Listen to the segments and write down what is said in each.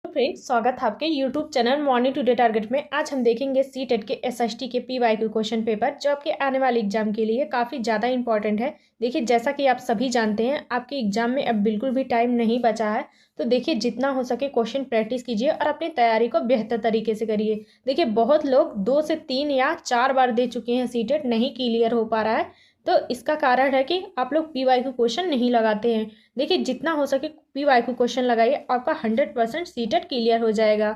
Friends, स्वागत है आपके YouTube channel morning today target में। आज हम देखेंगे सीटेट के एसएसटी के पीवाईक्यू क्वेश्चन पेपर जो आपके आने वाले एग्जाम के लिए काफ़ी ज़्यादा इंपॉर्टेंट है। देखिए, जैसा कि आप सभी जानते हैं, आपके एग्जाम में अब बिल्कुल भी टाइम नहीं बचा है। तो देखिए, जितना हो सके क्वेश्चन प्रैक्टिस कीजिए और अपनी तैयारी को बेहतर तरीके से करिए। देखिए, बहुत लोग 2 से 3 या 4 बार दे चुके हैं, सीटेट नहीं क्लियर हो पा रहा है। तो इसका कारण है कि आप लोग पीवाईक्यू क्वेश्चन नहीं लगाते हैं। देखिए, जितना हो सके पीवाईक्यू क्वेश्चन लगाइए, आपका 100% सीटेट क्लियर हो जाएगा।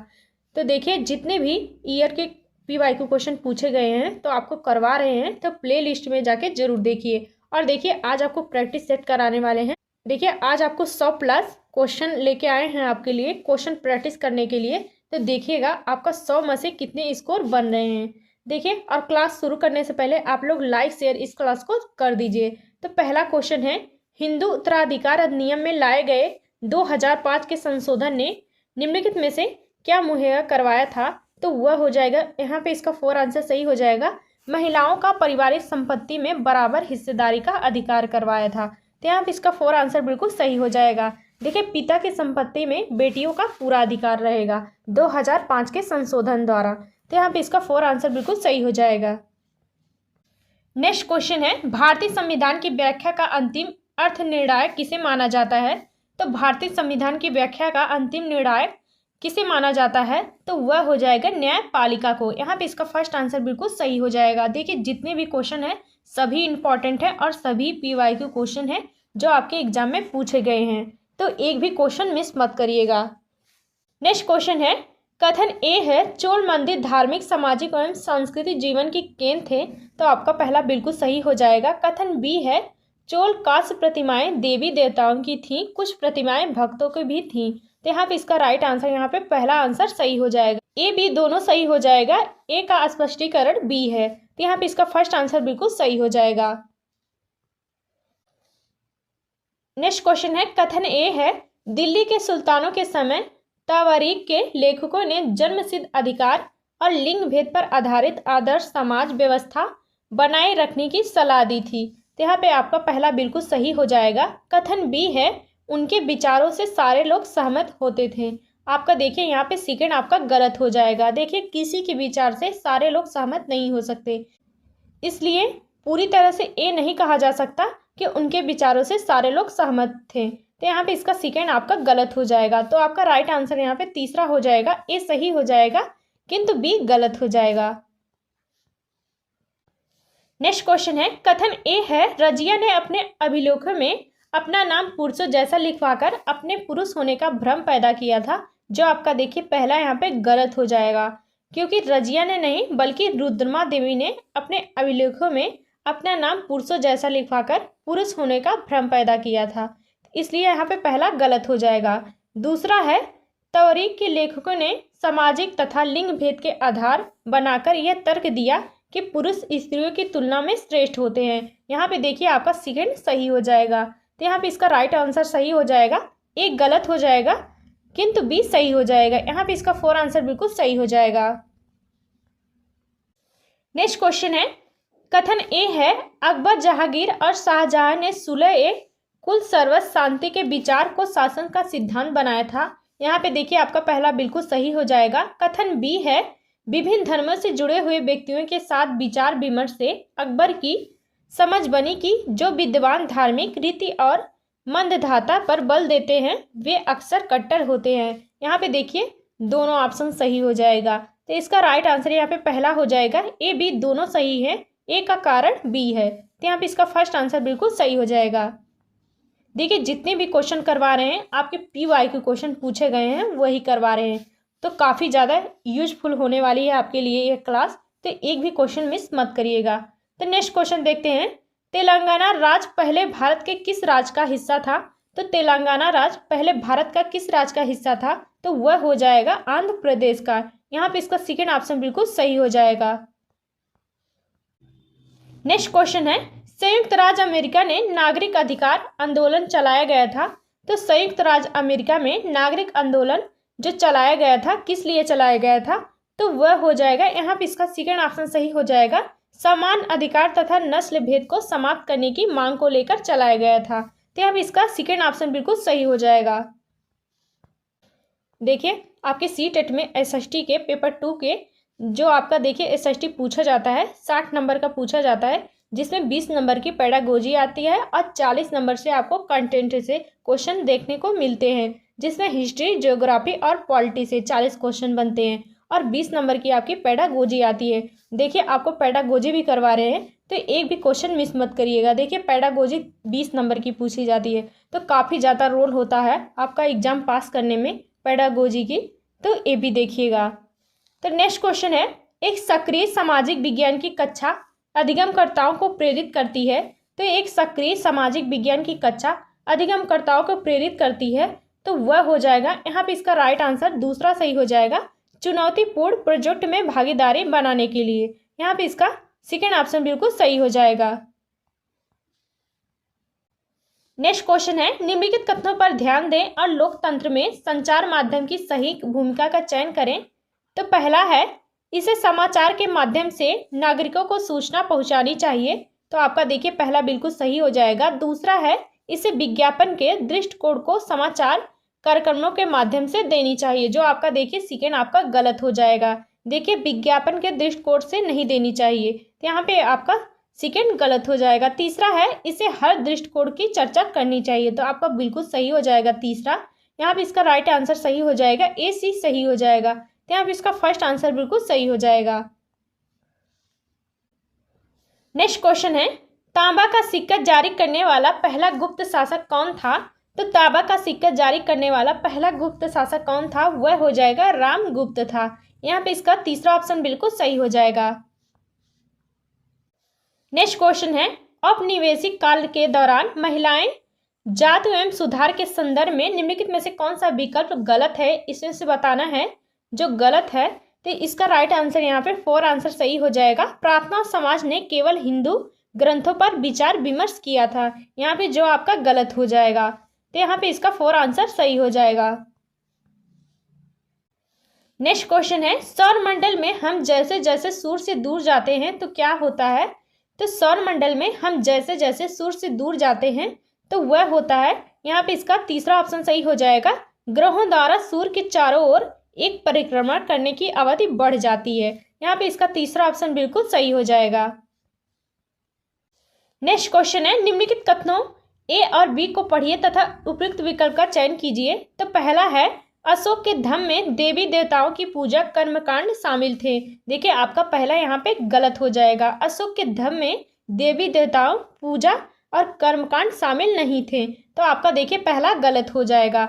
तो देखिए, जितने भी ईयर के पीवाईक्यू क्वेश्चन पूछे गए हैं तो आपको करवा रहे हैं, तो प्ले लिस्ट में जाके जरूर देखिए। और देखिए, आज आपको प्रैक्टिस सेट कराने वाले हैं। देखिए, आज आपको 100+ क्वेश्चन लेके आए हैं आपके लिए क्वेश्चन प्रैक्टिस करने के लिए। तो देखिएगा आपका 100 में से कितने स्कोर बन रहे हैं। देखिए, और क्लास शुरू करने से पहले आप लोग लाइक शेयर इस क्लास को कर दीजिए। तो पहला क्वेश्चन है, हिंदू उत्तराधिकार अधिनियम में लाए गए 2005 के संशोधन ने निम्नलिखित में से क्या मुहैया करवाया था? तो वह हो जाएगा, यहाँ पे इसका 4 आंसर सही हो जाएगा, महिलाओं का पारिवारिक संपत्ति में बराबर हिस्सेदारी का अधिकार करवाया था। तो यहाँ पे इसका 4 आंसर बिल्कुल सही हो जाएगा। देखिए, पिता की संपत्ति में बेटियों का पूरा अधिकार रहेगा 2005 के संशोधन द्वारा। तो यहाँ पे इसका 4 आंसर बिल्कुल सही हो जाएगा। नेक्स्ट क्वेश्चन है, भारतीय संविधान की व्याख्या का अंतिम अर्थ निर्णायक किसे माना जाता है? तो भारतीय संविधान की व्याख्या का अंतिम निर्णायक किसे माना जाता है? तो वह हो जाएगा न्यायपालिका को। यहाँ पे इसका फर्स्ट आंसर बिल्कुल सही हो जाएगा। देखिए, जितने भी क्वेश्चन है सभी इंपॉर्टेंट है और सभी पीवाईक्यू क्वेश्चन है जो आपके एग्जाम में पूछे गए हैं, तो एक भी क्वेश्चन मिस मत करिएगा। नेक्स्ट क्वेश्चन है, कथन ए है चोल मंदिर धार्मिक सामाजिक एवं सांस्कृतिक जीवन की केंद्र थे। तो आपका पहला बिल्कुल सही हो जाएगा। कथन बी है, चोल कांस्य प्रतिमाएं देवी देवताओं की थीं, कुछ प्रतिमाएं भक्तों की भी थीं। तो यहाँ पे इसका राइट आंसर, यहाँ पे पहला आंसर सही हो जाएगा। ए बी दोनों सही हो जाएगा, ए का स्पष्टीकरण बी है। तो यहाँ पे इसका फर्स्ट आंसर बिल्कुल सही हो जाएगा। नेक्स्ट क्वेश्चन है, कथन ए है दिल्ली के सुल्तानों के समय तवारीख के लेखकों ने जन्मसिद्ध अधिकार और लिंग भेद पर आधारित आदर्श समाज व्यवस्था बनाए रखने की सलाह दी थी। तो यहाँ पे आपका पहला बिल्कुल सही हो जाएगा। कथन बी है, उनके विचारों से सारे लोग सहमत होते थे। आपका देखिए, यहाँ पे सेकंड आपका गलत हो जाएगा। देखिए, किसी के विचार से सारे लोग सहमत नहीं हो सकते, इसलिए पूरी तरह से ए नहीं कहा जा सकता कि उनके विचारों से सारे लोग सहमत थे। तो यहाँ पे इसका सेकंड आपका गलत हो जाएगा। तो आपका राइट आंसर यहाँ पे तीसरा हो जाएगा, ए सही हो जाएगा किंतु बी गलत हो जाएगा। नेक्स्ट क्वेश्चन है, कथन ए है रजिया ने अपने अभिलेखों में अपना नाम पुरुषों जैसा लिखवाकर अपने पुरुष होने का भ्रम पैदा किया था। जो आपका देखिए पहला यहाँ पे गलत हो जाएगा, क्योंकि रजिया ने नहीं बल्कि रुद्रमा देवी ने अपने अभिलेखों में अपना नाम पुरुषों जैसा लिखवाकर पुरुष होने का भ्रम पैदा किया था, इसलिए यहाँ पे पहला गलत हो जाएगा। दूसरा है, तवारीख के लेखकों ने सामाजिक तथा लिंग भेद के आधार बनाकर यह तर्क दिया कि पुरुष स्त्रियों की तुलना में श्रेष्ठ होते हैं। यहाँ पे देखिए आपका सेकंड सही हो जाएगा। तो यहाँ पे इसका राइट आंसर सही हो जाएगा, एक गलत हो जाएगा किंतु बी सही हो जाएगा। यहाँ पे इसका 4 आंसर बिल्कुल सही हो जाएगा। नेक्स्ट क्वेश्चन है, कथन ए है अकबर जहांगीर और शाहजहां ने सुलह कुल सर्वस शांति के विचार को शासन का सिद्धांत बनाया था। यहाँ पे देखिए आपका पहला बिल्कुल सही हो जाएगा। कथन बी है विभिन्न धर्मों से जुड़े हुए व्यक्तियों के साथ विचार विमर्श से अकबर की समझ बनी कि जो विद्वान धार्मिक रीति और मंदधाता पर बल देते हैं वे अक्सर कट्टर होते हैं। यहाँ पे देखिए दोनों ऑप्शन सही हो जाएगा। तो इसका राइट आंसर यहाँ पे पहला हो जाएगा, ए बी दोनों सही है, ए का कारण बी है। तो यहाँ पे इसका फर्स्ट आंसर बिल्कुल सही हो जाएगा। देखिए, जितने भी क्वेश्चन करवा रहे हैं आपके पीवाईक्यू क्वेश्चन पूछे गए हैं वही करवा रहे हैं, तो काफ़ी ज़्यादा यूजफुल होने वाली है आपके लिए ये क्लास। तो एक भी क्वेश्चन मिस मत करिएगा। तो नेक्स्ट क्वेश्चन देखते हैं, तेलंगाना राज्य पहले भारत के किस राज्य का हिस्सा था? तो तेलंगाना राज्य पहले भारत का किस राज्य का हिस्सा था? तो वह हो जाएगा आंध्र प्रदेश का। यहाँ पे इसका सेकेंड ऑप्शन बिल्कुल सही हो जाएगा। नेक्स्ट क्वेश्चन है, संयुक्त राज्य अमेरिका ने नागरिक अधिकार आंदोलन चलाया गया था। तो संयुक्त राज्य अमेरिका में नागरिक आंदोलन जो चलाया गया था किस लिए चलाया गया था? तो वह हो जाएगा, यहाँ पे इसका सेकंड ऑप्शन सही हो जाएगा, समान अधिकार तथा नस्ल भेद को समाप्त करने की मांग को लेकर चलाया गया था। तो यहाँ पे इसका सेकंड ऑप्शन बिल्कुल सही हो जाएगा। देखिए आपके सी-टेट में एसएसटी के पेपर 2 के जो आपका देखिए एसएसटी पूछा जाता है 60 नंबर का पूछा जाता है, जिसमें 20 नंबर की पेडागोजी आती है और 40 नंबर से आपको कंटेंट से क्वेश्चन देखने को मिलते हैं, जिसमें हिस्ट्री, ज्योग्राफी और पॉलिटी से 40 क्वेश्चन बनते हैं और 20 नंबर की आपकी पेडागोजी आती है। देखिए आपको पेडागोजी भी करवा रहे हैं तो एक भी क्वेश्चन मिस मत करिएगा। देखिए पेडागोजी 20 नंबर की पूछी जाती है, तो काफ़ी ज़्यादा रोल होता है आपका एग्जाम पास करने में पेडागोजी की, तो ये भी देखिएगा। तो नेक्स्ट क्वेश्चन है, एक सक्रिय सामाजिक विज्ञान की कक्षा अधिगमकर्ताओं को प्रेरित करती है। तो एक सक्रिय सामाजिक विज्ञान की कक्षा अधिगमकर्ताओं को प्रेरित करती है, तो वह हो जाएगा यहाँ पे इसका राइट आंसर दूसरा सही हो जाएगा, चुनौतीपूर्ण प्रोजेक्ट में भागीदारी बनाने के लिए। यहाँ पे इसका सेकेंड ऑप्शन बिल्कुल सही हो जाएगा। नेक्स्ट क्वेश्चन है, निम्नलिखित कथनों पर ध्यान दें और लोकतंत्र में संचार माध्यम की सही भूमिका का चयन करें। तो पहला है, इसे समाचार के माध्यम से नागरिकों को सूचना पहुंचानी चाहिए। तो आपका देखिए पहला बिल्कुल सही हो जाएगा। दूसरा है, इसे विज्ञापन के दृष्टिकोण को समाचार कार्यक्रमों के माध्यम से देनी चाहिए। जो आपका देखिए सेकेंड आपका गलत हो जाएगा। देखिए विज्ञापन के दृष्टिकोण से नहीं देनी चाहिए, तो यहाँ पे आपका सेकेंड गलत हो जाएगा। तीसरा है, इसे हर दृष्टिकोण की चर्चा करनी चाहिए। तो आपका बिल्कुल सही हो जाएगा तीसरा। यहाँ पे इसका राइट आंसर सही हो जाएगा, ए सी सही हो जाएगा। तो यहाँ पे इसका फर्स्ट आंसर बिल्कुल सही हो जाएगा। नेक्स्ट क्वेश्चन है, तांबा का सिक्का जारी करने वाला पहला गुप्त शासक कौन था। तो तांबा का सिक्का जारी करने वाला पहला गुप्त शासक कौन था, वह हो जाएगा रामगुप्त था। यहाँ पे इसका तीसरा ऑप्शन बिल्कुल सही हो जाएगा। नेक्स्ट क्वेश्चन है, औपनिवेशिक काल के दौरान महिलाएं जाति एवं सुधार के संदर्भ में निम्नलिखित में से कौन सा विकल्प गलत है, इसमें से बताना है जो गलत है। तो इसका राइट आंसर यहाँ पे 4 आंसर सही हो जाएगा। प्रार्थना समाज ने केवल हिंदू ग्रंथों पर विचार विमर्श किया था। यहाँ पे जो आपका गलत हो जाएगा, तो यहाँ पे इसका 4 आंसर सही हो जाएगा। नेक्स्ट क्वेश्चन है, सौरमंडल में हम जैसे जैसे सूर्य से दूर जाते हैं तो क्या होता है। तो सौरमंडल में हम जैसे जैसे सूर्य से दूर जाते हैं तो वह होता है, यहाँ पे इसका तीसरा ऑप्शन सही हो जाएगा, ग्रहों द्वारा सूर्य के चारों ओर एक परिक्रमा करने की अवधि बढ़ जाती है। यहाँ पे इसका तीसरा ऑप्शन बिल्कुल सही हो जाएगा। नेक्स्ट क्वेश्चन है, निम्नलिखित कथनों ए और बी को पढ़िए तथा उपयुक्त विकल्प का चयन कीजिए। तो पहला है, अशोक के धम्म में देवी देवताओं की पूजा कर्मकांड शामिल थे। देखिए आपका पहला यहाँ पे गलत हो जाएगा। अशोक के धम्म में देवी देवताओं पूजा और कर्मकांड शामिल नहीं थे, तो आपका देखिए पहला गलत हो जाएगा।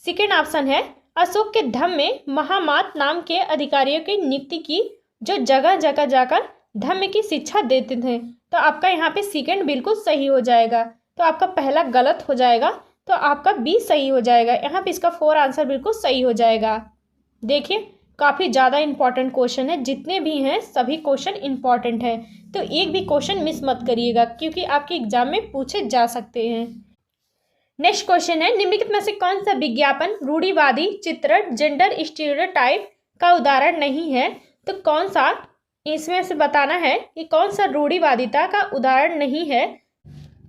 सेकेंड ऑप्शन है, अशोक के धम्म में महामात नाम के अधिकारियों की नियुक्ति की, जो जगह जगह जाकर धम्म की शिक्षा देते थे। तो आपका यहाँ पे सेकेंड बिल्कुल सही हो जाएगा। तो आपका पहला गलत हो जाएगा, तो आपका बी सही हो जाएगा। यहाँ पे इसका 4 आंसर बिल्कुल सही हो जाएगा। देखिए काफ़ी ज़्यादा इंपॉर्टेंट क्वेश्चन है, जितने भी हैं सभी क्वेश्चन इंपॉर्टेंट है, तो एक भी क्वेश्चन मिस मत करिएगा क्योंकि आपके एग्जाम में पूछे जा सकते हैं। नेक्स्ट क्वेश्चन है, निम्नलिखित में से कौन सा विज्ञापन रूढ़िवादी चित्रण जेंडर स्टीरियोटाइप का उदाहरण नहीं है। तो कौन सा इसमें से बताना है कि कौन सा रूढ़िवादिता का उदाहरण नहीं है,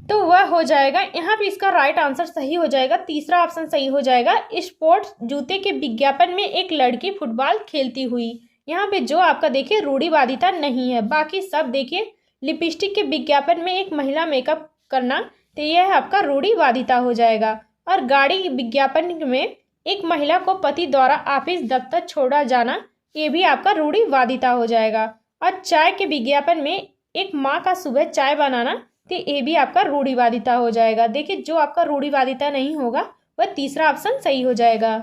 तो वह हो जाएगा, यहाँ पे इसका राइट आंसर सही हो जाएगा, तीसरा ऑप्शन सही हो जाएगा, स्पोर्ट्स जूते के विज्ञापन में एक लड़की फुटबॉल खेलती हुई। यहाँ पे जो आपका देखिए रूढ़िवादिता नहीं है, बाकी सब देखिए लिपस्टिक के विज्ञापन में एक महिला मेकअप करना, तो यह आपका रूढ़िवादिता हो जाएगा। और गाड़ी विज्ञापन में एक महिला को पति द्वारा ऑफिस दफ्तर छोड़ा जाना, ये भी आपका रूढ़िवादिता हो जाएगा। और चाय के विज्ञापन में एक माँ का सुबह चाय बनाना, तो ये भी आपका रूढ़िवादिता हो जाएगा। देखिए जो आपका रूढ़िवादिता नहीं होगा वह तीसरा ऑप्शन सही हो जाएगा।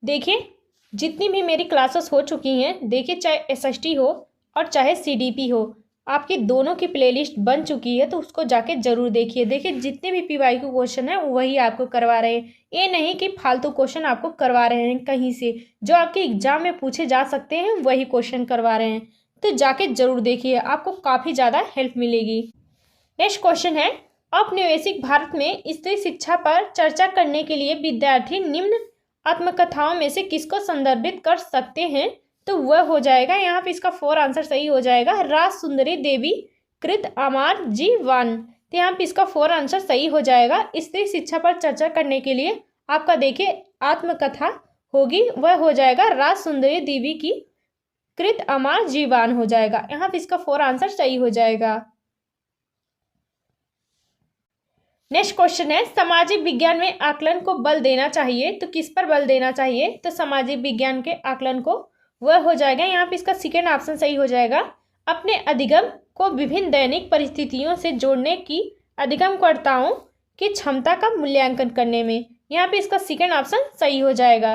देखिए जितनी भी मेरी क्लासेस हो चुकी हैं, देखिए चाहे एसएसटी हो और चाहे सीडीपी हो, आपकी दोनों की प्लेलिस्ट बन चुकी है, तो उसको जाके जरूर देखिए। देखिए जितने भी पीवाईक्यू क्वेश्चन है वही आपको करवा रहे हैं, ये नहीं कि फालतू क्वेश्चन आपको करवा रहे हैं कहीं से, जो आपके एग्जाम में पूछे जा सकते हैं वही क्वेश्चन करवा रहे हैं, तो जाके जरूर देखिए, आपको काफ़ी ज़्यादा हेल्प मिलेगी। नेक्स्ट क्वेश्चन है, औपनिवेशिक भारत में स्त्री शिक्षा पर चर्चा करने के लिए विद्यार्थी निम्न आत्मकथाओं में से किसको संदर्भित कर सकते हैं। तो वह हो जाएगा, यहाँ पे इसका 4 आंसर सही हो जाएगा, राज सुंदरी देवी कृत अमार जीवन। तो यहाँ पे इसका 4 आंसर सही हो जाएगा। स्त्री शिक्षा पर चर्चा करने के लिए आपका देखिए आत्मकथा होगी वह हो जाएगा राज सुंदरी देवी की कृत अमर जीवान हो जाएगा। यहाँ पे इसका 4 आंसर सही हो जाएगा। नेक्स्ट क्वेश्चन है सामाजिक विज्ञान में आकलन को बल देना चाहिए तो किस पर बल देना चाहिए? तो सामाजिक विज्ञान के आकलन को वह हो जाएगा, यहाँ पे इसका सेकेंड ऑप्शन सही हो जाएगा, अपने अधिगम को विभिन्न दैनिक परिस्थितियों से जोड़ने की अधिगमकर्ताओं की क्षमता का मूल्यांकन करने में। यहाँ पे इसका सेकेंड ऑप्शन सही हो जाएगा।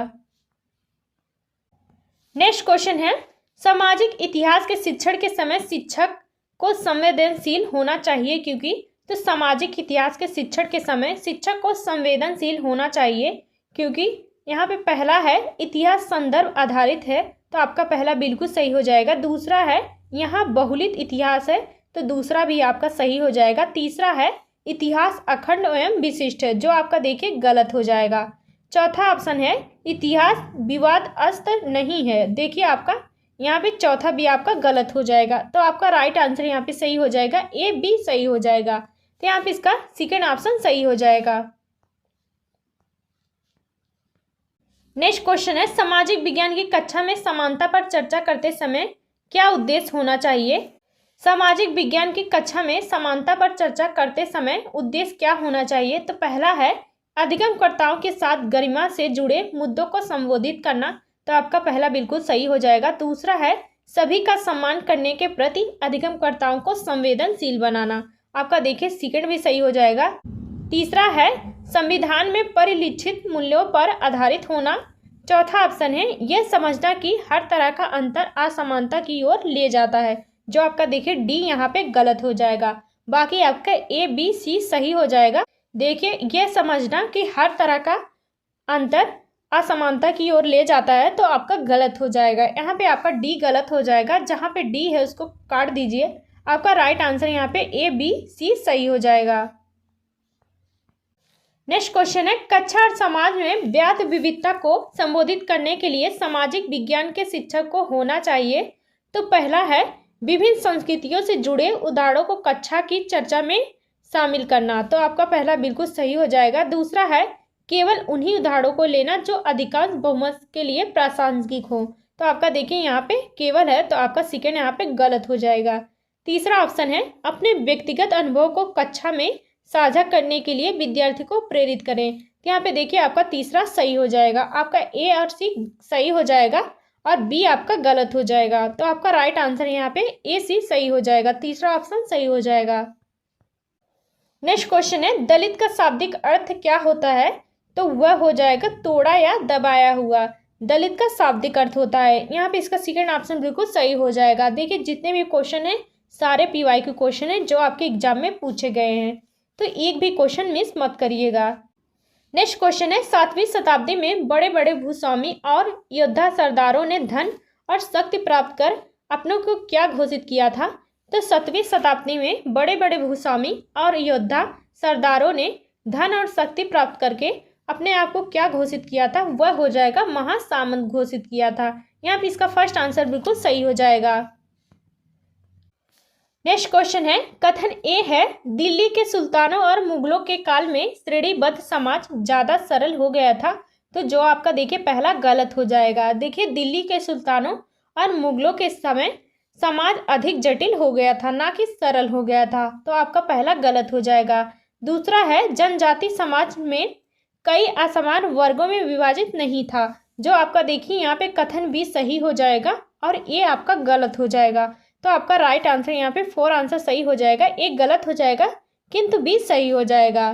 नेक्स्ट क्वेश्चन है सामाजिक इतिहास के शिक्षण के समय शिक्षक को संवेदनशील होना चाहिए क्योंकि? तो सामाजिक इतिहास के शिक्षण के समय शिक्षक को संवेदनशील होना चाहिए क्योंकि यहाँ पे पहला है इतिहास संदर्भ आधारित है, तो आपका पहला बिल्कुल सही हो जाएगा। दूसरा है यहाँ बहुलित इतिहास है, तो दूसरा भी आपका सही हो जाएगा। तीसरा है इतिहास अखंड एवं विशिष्ट है, जो आपका देखिए गलत हो जाएगा। चौथा ऑप्शन है इतिहास विवादास्पद नहीं है, देखिए आपका यहाँ पे चौथा भी आपका गलत हो जाएगा। तो आपका राइट आंसर यहाँ पे सही हो जाएगा, ए बी सही हो जाएगा। तो यहाँ पे इसका सेकेंड ऑप्शन सही हो जाएगा। नेक्स्ट क्वेश्चन है सामाजिक विज्ञान की कक्षा में समानता पर चर्चा करते समय क्या उद्देश्य होना चाहिए? सामाजिक विज्ञान की कक्षा में समानता पर चर्चा करते समय उद्देश्य क्या होना चाहिए? तो पहला है अधिगमकर्ताओं के साथ गरिमा से जुड़े मुद्दों को संबोधित करना, तो आपका पहला बिल्कुल सही हो जाएगा। दूसरा है सभी का सम्मान करने के प्रति अधिगमकर्ताओं को संवेदनशील बनाना, आपका देखिए सेकंड भी सही हो जाएगा। तीसरा है संविधान में परिलक्षित मूल्यों पर आधारित होना। चौथा ऑप्शन है यह समझना कि हर तरह का अंतर असमानता की ओर ले जाता है, जो आपका देखिए डी यहाँ पे गलत हो जाएगा। बाकी आपका ए बी सी सही हो जाएगा। देखिए यह समझना कि हर तरह का अंतर असमानता की ओर ले जाता है, तो आपका गलत हो जाएगा। यहाँ पे आपका डी गलत हो जाएगा, जहाँ पे डी है उसको काट दीजिए। आपका राइट आंसर यहाँ पे ए बी सी सही हो जाएगा। नेक्स्ट क्वेश्चन है कक्षा और समाज में व्याप्त विविधता को संबोधित करने के लिए सामाजिक विज्ञान के शिक्षक को होना चाहिए। तो पहला है विभिन्न संस्कृतियों से जुड़े उदाहरणों को कक्षा की चर्चा में शामिल करना, तो आपका पहला बिल्कुल सही हो जाएगा। दूसरा है केवल उन्हीं उदाहरणों को लेना जो अधिकांश बहुमत के लिए प्रासंगिक हो, तो आपका देखिए यहाँ पे केवल है, तो आपका सेकेंड यहाँ पे गलत हो जाएगा। तीसरा ऑप्शन है अपने व्यक्तिगत अनुभव को कक्षा में साझा करने के लिए विद्यार्थी को प्रेरित करें, तो यहाँ पे देखिए आपका तीसरा सही हो जाएगा। आपका ए और सी सही हो जाएगा और बी आपका गलत हो जाएगा। तो आपका राइट आंसर यहाँ पे ए सी सही हो जाएगा, तीसरा ऑप्शन सही हो जाएगा। नेक्स्ट क्वेश्चन है दलित का शाब्दिक अर्थ क्या होता है? तो वह हो जाएगा तोड़ा या दबाया हुआ, दलित का शाब्दिक अर्थ होता है। यहाँ पे इसका सेकंड ऑप्शन बिल्कुल सही हो जाएगा। देखिए जितने भी क्वेश्चन है सारे पीवाई के क्वेश्चन है जो आपके एग्जाम में पूछे गए हैं, तो एक भी क्वेश्चन मिस मत करिएगा। नेक्स्ट क्वेश्चन है 7वीं शताब्दी में बड़े बड़े भूस्वामी और योद्धा सरदारों ने धन और शक्ति प्राप्त कर अपनों को क्या घोषित किया था? तो 7वीं शताब्दी में बड़े बड़े भूस्वामी और योद्धा सरदारों ने धन और शक्ति प्राप्त करके अपने आप को क्या घोषित किया था? वह हो जाएगा महासामंत घोषित किया था। यहाँ पे इसका फर्स्ट आंसर बिल्कुल सही हो जाएगा। नेक्स्ट क्वेश्चन है कथन ए है दिल्ली के सुल्तानों और मुगलों के काल में श्रेणीबद्ध समाज ज्यादा सरल हो गया था, तो जो आपका देखिए पहला गलत हो जाएगा। देखिए दिल्ली के सुल्तानों और मुगलों के समय समाज अधिक जटिल हो गया था, ना कि सरल हो गया था, तो आपका पहला गलत हो जाएगा। दूसरा है जनजाति समाज में कई असमान वर्गों में विभाजित नहीं था, जो आपका देखिए यहाँ पे कथन बी सही हो जाएगा और ए आपका गलत हो जाएगा। तो आपका राइट आंसर यहाँ पे 4 आंसर सही हो जाएगा, एक गलत हो जाएगा किंतु बी सही हो जाएगा।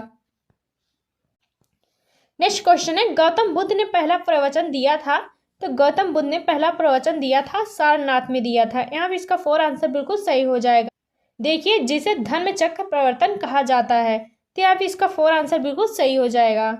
नेक्स्ट क्वेश्चन है गौतम बुद्ध ने पहला प्रवचन दिया था, तो गौतम बुद्ध ने पहला प्रवचन दिया था सारनाथ में दिया था। यहाँ पे इसका 4 आंसर बिल्कुल सही हो जाएगा। देखिए जिसे धर्म चक्र प्रवर्तन कहा जाता है, तो यहाँ पे इसका 4 आंसर बिल्कुल सही हो जाएगा।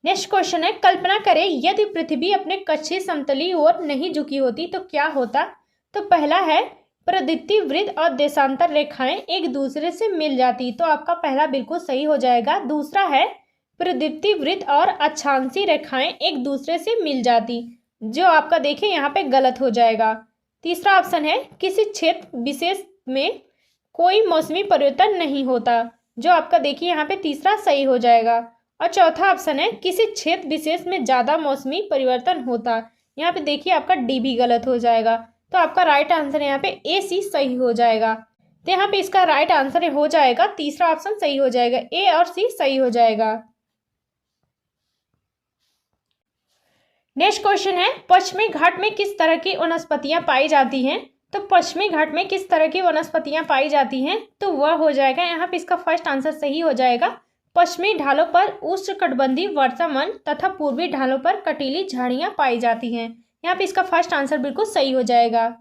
नेक्स्ट क्वेश्चन है कल्पना करें यदि पृथ्वी अपने कक्षीय समतली ओर नहीं झुकी होती तो क्या होता? तो पहला है प्रदीप्ति वृत्त और देशांतर रेखाएं एक दूसरे से मिल जाती, तो आपका पहला बिल्कुल सही हो जाएगा। दूसरा है प्रदीप्ति वृत्त और अक्षांशी रेखाएं एक दूसरे से मिल जाती, जो आपका देखिए यहाँ पे गलत हो जाएगा। तीसरा ऑप्शन है किसी क्षेत्र विशेष में कोई मौसमी परिवर्तन नहीं होता, जो आपका देखिए यहाँ पे तीसरा सही हो जाएगा। और चौथा ऑप्शन है किसी क्षेत्र विशेष में ज़्यादा मौसमी परिवर्तन होता। यहाँ पे देखिए आपका डी भी गलत हो जाएगा। तो आपका राइट आंसर यहाँ पे ए सी सही हो जाएगा। तो यहाँ पे इसका राइट आंसर हो जाएगा, तीसरा ऑप्शन सही हो जाएगा, ए और सी सही हो जाएगा। नेक्स्ट क्वेश्चन है पश्चिमी घाट में किस तरह की वनस्पतियां पाई जाती हैं। तो पश्चिमी घाट में किस तरह की वनस्पतियां पाई जाती हैं, तो वह हो जाएगा यहाँ पे इसका फर्स्ट आंसर सही हो जाएगा। पश्चिमी ढालों पर उष्णकटिबंधीय वर्षावन तथा पूर्वी ढालों पर कटीली झाड़ियां पाई जाती हैं। यहाँ पे इसका फर्स्ट आंसर बिल्कुल सही हो जाएगा।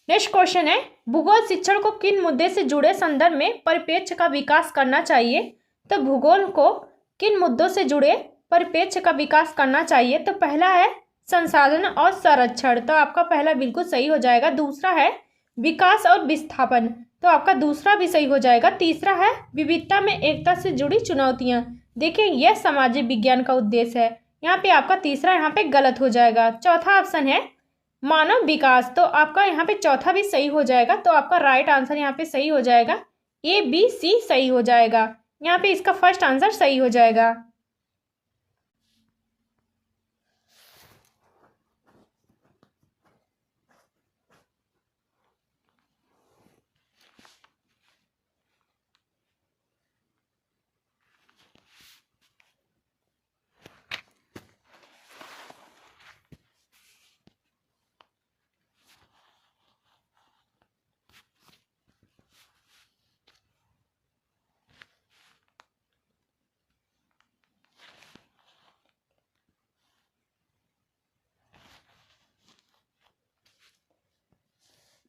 नेक्स्ट क्वेश्चन है भूगोल शिक्षण को किन मुद्दे से जुड़े संदर्भ में परिप्रेक्ष्य का विकास करना चाहिए। तो भूगोल को किन मुद्दों से जुड़े परिप्रेक्ष्य का विकास करना चाहिए। तो पहला है संसाधन और संरक्षण, तो आपका पहला बिल्कुल सही हो जाएगा। दूसरा है विकास और विस्थापन, तो आपका दूसरा भी सही हो जाएगा। तीसरा है विविधता में एकता से जुड़ी चुनौतियां, देखिए यह सामाजिक विज्ञान का उद्देश्य है। यहाँ पे आपका तीसरा यहाँ पे गलत हो जाएगा। चौथा ऑप्शन है मानव विकास, तो आपका यहाँ पे चौथा भी सही हो जाएगा। तो आपका राइट आंसर यहाँ पे सही हो जाएगा, ए बी सी सही हो जाएगा। यहाँ पे इसका फर्स्ट आंसर सही हो जाएगा।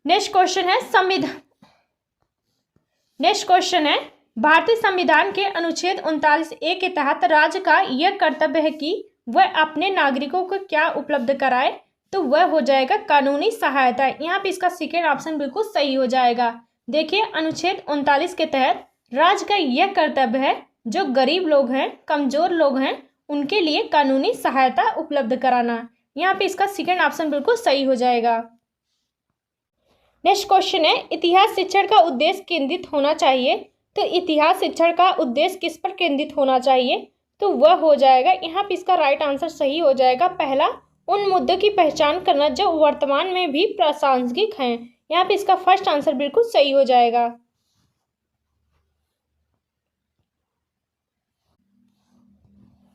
नेक्स्ट क्वेश्चन है भारतीय संविधान के अनुच्छेद 39A के तहत राज्य का यह कर्तव्य है कि वह अपने नागरिकों को क्या उपलब्ध कराए। तो वह हो जाएगा कानूनी सहायता। यहाँ पे इसका सेकेंड ऑप्शन बिल्कुल सही हो जाएगा। देखिए अनुच्छेद 39 के तहत राज्य का यह कर्तव्य है जो गरीब लोग हैं, कमजोर लोग हैं, उनके लिए कानूनी सहायता उपलब्ध कराना। यहाँ पे इसका सेकेंड ऑप्शन बिल्कुल सही हो जाएगा। नेक्स्ट क्वेश्चन है इतिहास शिक्षण का उद्देश्य केंद्रित होना चाहिए। तो इतिहास शिक्षण का उद्देश्य किस पर केंद्रित होना चाहिए। तो वह हो जाएगा, यहाँ पे इसका राइट आंसर सही हो जाएगा, पहला उन मुद्दों की पहचान करना जो वर्तमान में भी प्रासंगिक हैं। यहाँ पे इसका फर्स्ट आंसर बिल्कुल सही हो जाएगा।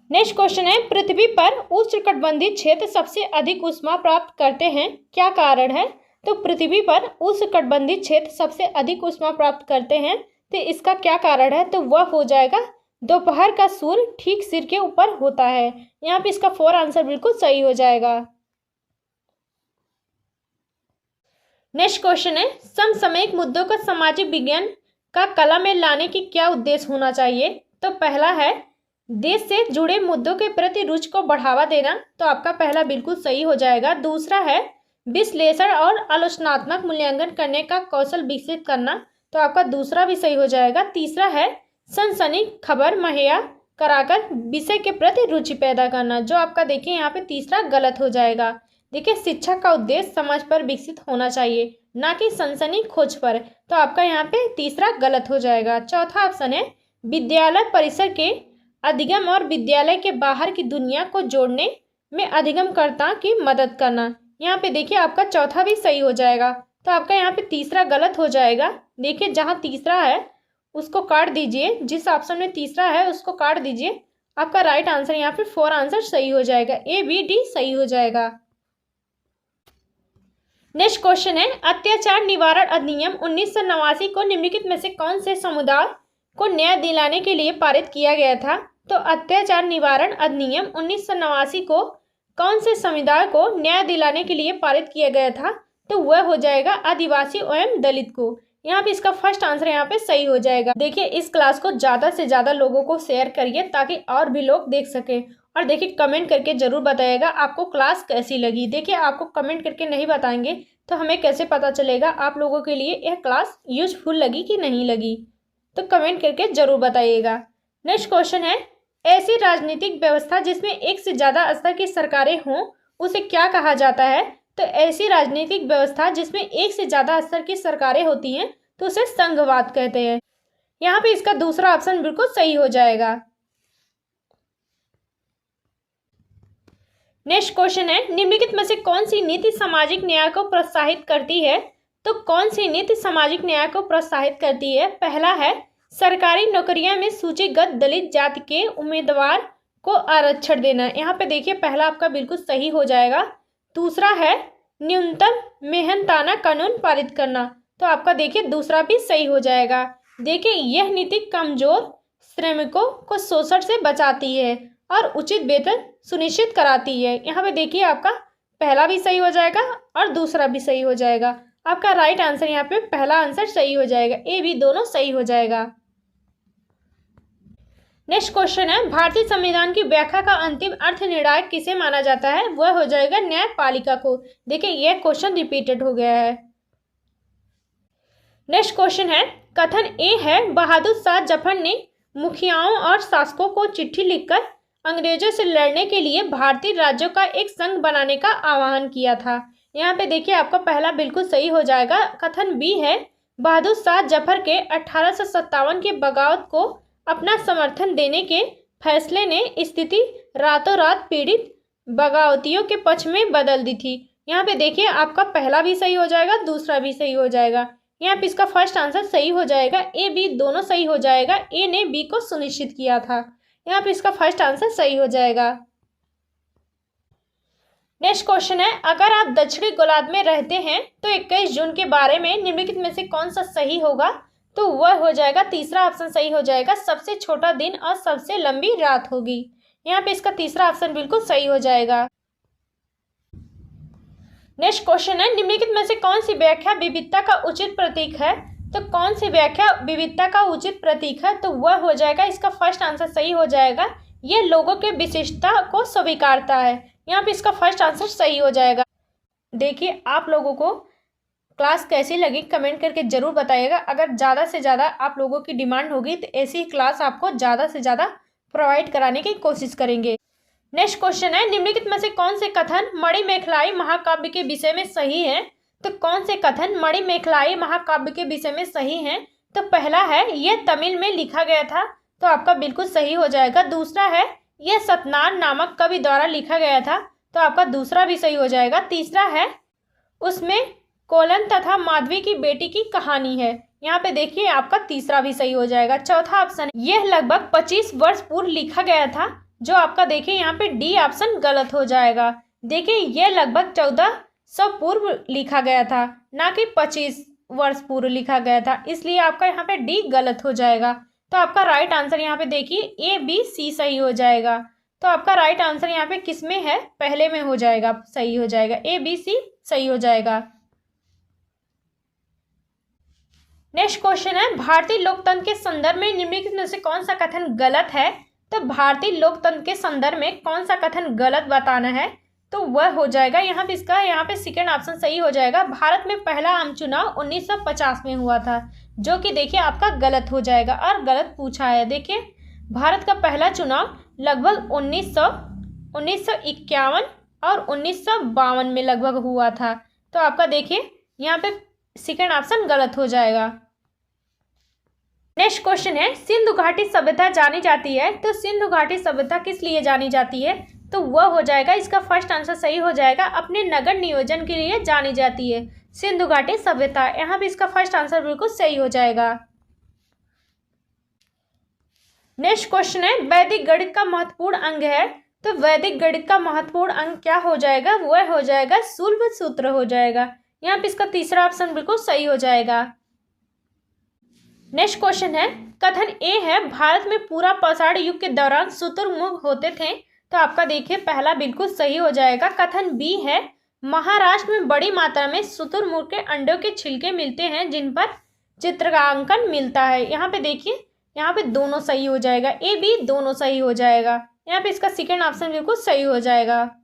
नेक्स्ट क्वेश्चन है पृथ्वी पर उष्णकटिबंधीय क्षेत्र सबसे अधिक ऊष्मा प्राप्त करते हैं, क्या कारण है। तो पृथ्वी पर उष्णकटिबंधीय क्षेत्र सबसे अधिक ऊष्मा प्राप्त करते हैं, तो इसका क्या कारण है। तो वह हो जाएगा दोपहर का सूर्य ठीक सिर के ऊपर होता है। यहाँ पे इसका फोर आंसर बिल्कुल सही हो जाएगा। नेक्स्ट क्वेश्चन है समसामयिक मुद्दों को सामाजिक विज्ञान का कला में लाने की क्या उद्देश्य होना चाहिए। तो पहला है देश से जुड़े मुद्दों के प्रति रुचि को बढ़ावा देना, तो आपका पहला बिल्कुल सही हो जाएगा। दूसरा है विश्लेषण और आलोचनात्मक मूल्यांकन करने का कौशल विकसित करना, तो आपका दूसरा भी सही हो जाएगा। तीसरा है सनसनी खबर मुहैया कराकर विषय के प्रति रुचि पैदा करना, जो आपका देखिए यहाँ पे तीसरा गलत हो जाएगा। देखिए शिक्षा का उद्देश्य समझ पर विकसित होना चाहिए, ना कि सनसनी खोज पर, तो आपका यहाँ पे तीसरा गलत हो जाएगा। चौथा ऑप्शन है विद्यालय परिसर के अधिगम और विद्यालय के बाहर की दुनिया को जोड़ने में अधिगमकर्ता की मदद करना। यहाँ पे देखिए आपका चौथा भी सही हो जाएगा। तो आपका यहाँ पे तीसरा गलत हो जाएगा। देखिए जहाँ तीसरा है उसको काट दीजिए, जिस ऑप्शन में तीसरा है उसको काट दीजिए। आपका राइट आंसर यहाँ पे फोर आंसर सही हो जाएगा, ए बी डी सही हो जाएगा। नेक्स्ट क्वेश्चन है अत्याचार निवारण अधिनियम 1989 को निम्नलिखित में से कौन से समुदाय को न्याय दिलाने के लिए पारित किया गया था। तो अत्याचार निवारण अधिनियम 1989 को कौन से समुदाय को न्याय दिलाने के लिए पारित किया गया था। तो वह हो जाएगा आदिवासी एवं दलित को। यहाँ पे इसका फर्स्ट आंसर यहाँ पे सही हो जाएगा। देखिए इस क्लास को ज़्यादा से ज़्यादा लोगों को शेयर करिए ताकि और भी लोग देख सकें। और देखिए कमेंट करके ज़रूर बताइएगा आपको क्लास कैसी लगी। देखिए आपको कमेंट करके नहीं बताएंगे तो हमें कैसे पता चलेगा आप लोगों के लिए यह क्लास यूजफुल लगी कि नहीं लगी। तो कमेंट करके ज़रूर बताइएगा। नेक्स्ट क्वेश्चन है ऐसी राजनीतिक व्यवस्था जिसमें एक से ज़्यादा स्तर की सरकारें हों उसे क्या कहा जाता है। तो ऐसी राजनीतिक व्यवस्था जिसमें एक से ज़्यादा स्तर की सरकारें होती हैं तो उसे संघवाद कहते हैं। यहाँ पे इसका दूसरा ऑप्शन बिल्कुल सही हो जाएगा। नेक्स्ट क्वेश्चन है, निम्नलिखित में से कौन सी नीति सामाजिक न्याय को प्रोत्साहित करती है? तो कौन सी नीति सामाजिक न्याय को प्रोत्साहित करती है? पहला है सरकारी नौकरियों में सूचीगत दलित जाति के उम्मीदवार को आरक्षण देना। यहाँ पे देखिए पहला आपका बिल्कुल सही हो जाएगा। दूसरा है न्यूनतम मेहनताना कानून पारित करना, तो आपका देखिए दूसरा भी सही हो जाएगा। देखिए यह नीति कमजोर श्रमिकों को शोषण से बचाती है और उचित वेतन सुनिश्चित कराती है। यहाँ पे देखिए आपका पहला भी सही हो जाएगा और दूसरा भी सही हो जाएगा। आपका राइट आंसर यहाँ पे पहला आंसर सही हो जाएगा, ए भी दोनों सही हो जाएगा। नेक्स्ट क्वेश्चन है, भारतीय संविधान की व्याख्या का अंतिम अर्थ निर्णायक किसे माना जाता है? वह हो जाएगा न्यायपालिका को। देखिए यह क्वेश्चन रिपीटेड हो गया है। नेक्स्ट क्वेश्चन है, कथन ए है बहादुर शाह जफर ने मुखियाओं और शासकों को चिट्ठी लिखकर अंग्रेजों से लड़ने के लिए भारतीय राज्यों का एक संघ बनाने का आह्वान किया था। यहाँ पे देखिए आपका पहला बिल्कुल सही हो जाएगा। कथन बी है बहादुर शाह जफर के 1857 के बगावत को अपना समर्थन देने के फैसले ने स्थिति रातों रात पीड़ित बगावतियों के पक्ष में बदल दी थी। यहाँ पे देखिए आपका पहला भी सही हो जाएगा, दूसरा भी सही हो जाएगा। यहाँ पे इसका फर्स्ट आंसर सही हो जाएगा, ए बी दोनों सही हो जाएगा। ए ने बी को सुनिश्चित किया था, यहाँ पे इसका फर्स्ट आंसर सही हो जाएगा। नेक्स्ट क्वेश्चन है, अगर आप दक्षिणी गोलार्ध में रहते हैं तो 21 जून के बारे में निम्नलिखित में से कौन सा सही होगा? तो वह हो जाएगा तीसरा ऑप्शन सही हो जाएगा, सबसे छोटा दिन और सबसे लंबी रात होगी। यहाँ पे इसका तीसरा ऑप्शन बिल्कुल सही हो जाएगा। नेक्स्ट क्वेश्चन है, निम्नलिखित में से कौन सी व्याख्या विविधता का उचित प्रतीक है? तो कौन सी व्याख्या विविधता का उचित प्रतीक है? तो वह हो जाएगा, इसका फर्स्ट आंसर सही हो जाएगा, यह लोगों के विशिष्टता को स्वीकारता है। यहाँ पे इसका फर्स्ट आंसर सही हो जाएगा। देखिए आप लोगों को क्लास कैसी लगी कमेंट करके ज़रूर बताइएगा। अगर ज़्यादा से ज़्यादा आप लोगों की डिमांड होगी तो ऐसी ही क्लास आपको ज़्यादा से ज़्यादा प्रोवाइड कराने की कोशिश करेंगे। नेक्स्ट क्वेश्चन है, निम्नलिखित में से कौन से कथन मणिमेखलाई महाकाव्य के विषय में सही है? तो कौन से कथन मणिमेखलाई महाकाव्य के विषय में सही है? तो पहला है यह तमिल में लिखा गया था, तो आपका बिल्कुल सही हो जाएगा। दूसरा है यह सतनार नामक कवि द्वारा लिखा गया था, तो आपका दूसरा भी सही हो जाएगा। तीसरा है उसमें कोलन तथा माधवी की बेटी की कहानी है, यहाँ पे देखिए आपका तीसरा भी सही हो जाएगा। चौथा ऑप्शन यह लगभग 25 वर्ष पूर्व लिखा गया था, जो आपका देखिए यहाँ पे डी ऑप्शन गलत हो जाएगा। देखिए यह लगभग 1400 पूर्व लिखा गया था, ना कि 25 वर्ष पूर्व लिखा गया था, इसलिए आपका यहाँ पे डी गलत हो जाएगा। तो आपका राइट आंसर यहाँ पे देखिए ए बी सी सही हो जाएगा। तो आपका राइट आंसर यहाँ पे किस में है? पहले में हो जाएगा, सही हो जाएगा, ए बी सी सही हो जाएगा। नेक्स्ट क्वेश्चन है, भारतीय लोकतंत्र के संदर्भ में निम्नलिखित में से कौन सा कथन गलत है? तो भारतीय लोकतंत्र के संदर्भ में कौन सा कथन गलत बताना है? तो वह हो जाएगा यहाँ पे इसका यहाँ पे सेकेंड ऑप्शन सही हो जाएगा। भारत में पहला आम चुनाव 1950 में हुआ था, जो कि देखिए आपका गलत हो जाएगा और गलत पूछा है। देखिए भारत का पहला चुनाव लगभग 1951 और 1952 में लगभग हुआ था, तो आपका देखिए यहाँ पे सेकेंड ऑप्शन गलत हो जाएगा। नेक्स्ट क्वेश्चन है, सिंधु घाटी सभ्यता जानी जाती है, तो सिंधु घाटी सभ्यता किस लिए जानी जाती है? तो वह हो जाएगा, इसका फर्स्ट आंसर सही हो जाएगा, अपने नगर नियोजन के लिए जानी जाती है सिंधु घाटी सभ्यता। यहाँ पे इसका फर्स्ट आंसर बिल्कुल सही हो जाएगा। नेक्स्ट क्वेश्चन है, वैदिक गणित का महत्वपूर्ण अंग है, तो वैदिक गणित का महत्वपूर्ण अंग क्या हो जाएगा? वह हो जाएगा शूल्ब सूत्र हो जाएगा। यहाँ पे इसका तीसरा ऑप्शन बिल्कुल सही हो जाएगा। नेक्स्ट क्वेश्चन है, कथन ए है भारत में पूरा पाषाण युग के दौरान शुतुरमुर्ग होते थे, तो आपका देखिए पहला बिल्कुल सही हो जाएगा। कथन बी है महाराष्ट्र में बड़ी मात्रा में शुतुरमुर्ग के अंडों के छिलके मिलते हैं, जिन पर चित्रांकन मिलता है। यहाँ पे देखिए यहाँ पे दोनों सही हो जाएगा, ए बी दोनों सही हो जाएगा। यहाँ पे इसका सेकेंड ऑप्शन बिल्कुल सही हो जाएगा।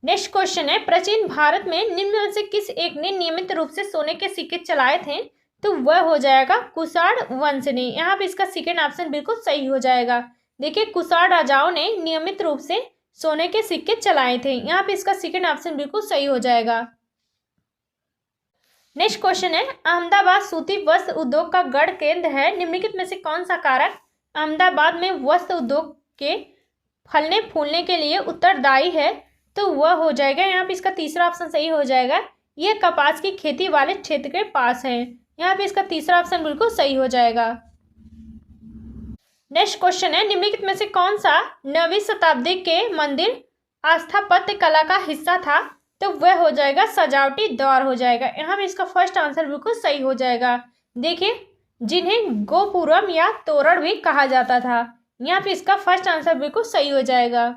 नेक्स्ट क्वेश्चन है, प्राचीन भारत में निम्न में से किस एक ने नियमित रूप से सोने के सिक्के चलाए थे? तो वह हो जाएगा कुषाण वंश ने। यहाँ पे इसका सेकेंड ऑप्शन बिल्कुल सही हो जाएगा। देखिए कुषाण राजाओं ने नियमित रूप से सोने के सिक्के चलाए थे, यहाँ पे इसका सेकेंड ऑप्शन बिल्कुल सही हो जाएगा। नेक्स्ट क्वेश्चन है, अहमदाबाद सूती वस्त्र उद्योग का गढ़ केंद्र है, निम्नलिखित में से कौन सा कारक अहमदाबाद में वस्त्र उद्योग के फलने फूलने के लिए उत्तरदायी है, तो वह हो जाएगा यहाँ पे इसका तीसरा ऑप्शन सही हो जाएगा, यह कपास की खेती वाले क्षेत्र के पास है। यहाँ पे इसका तीसरा ऑप्शन बिल्कुल सही हो जाएगा। नेक्स्ट क्वेश्चन है, निम्नलिखित में से कौन सा 9वीं शताब्दी के मंदिर स्थापत्य कला का हिस्सा था, तो वह हो जाएगा सजावटी द्वार हो जाएगा। यहाँ पे इसका फर्स्ट आंसर बिल्कुल सही हो जाएगा। देखिए, जिन्हें गोपुरम या तोरण भी कहा जाता था, यहाँ पे इसका फर्स्ट आंसर बिल्कुल सही हो जाएगा।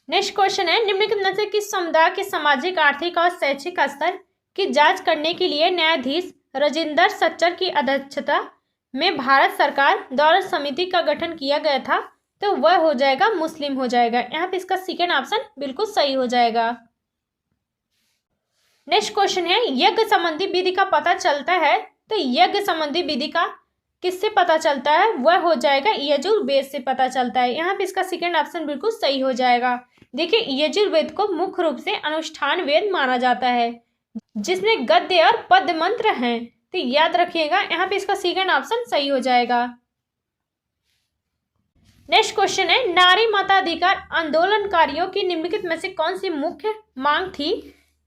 नेक्स्ट क्वेश्चन है, निम्नलिखित में से किस समुदाय के सामाजिक, आर्थिक और शैक्षिक स्तर की जांच करने के लिए न्यायाधीश राजेंद्र सच्चर की अध्यक्षता में भारत सरकार द्वारा समिति का गठन किया गया था, तो वह हो जाएगा मुस्लिम हो जाएगा। यहाँ पे इसका सेकेंड ऑप्शन बिल्कुल सही हो जाएगा। नेक्स्ट क्वेश्चन है, यज्ञ संबंधी विधि का पता चलता है, तो यज्ञ संबंधी विधि का किससे पता चलता है, वह हो जाएगा यजुर्वेद से पता चलता है। यहाँ पे इसका सेकेंड ऑप्शन बिल्कुल सही हो जाएगा। देखिए, यजुर्वेद को मुख्य रूप से अनुष्ठान वेद माना जाता है, जिसमें गद्य और पद्य मंत्र हैं, तो याद रखिएगा, यहाँ पे इसका सेकेंड ऑप्शन सही हो जाएगा। नेक्स्ट क्वेश्चन है, नारी मताधिकार आंदोलनकारियों की निम्नलिखित में से कौन सी मुख्य मांग थी,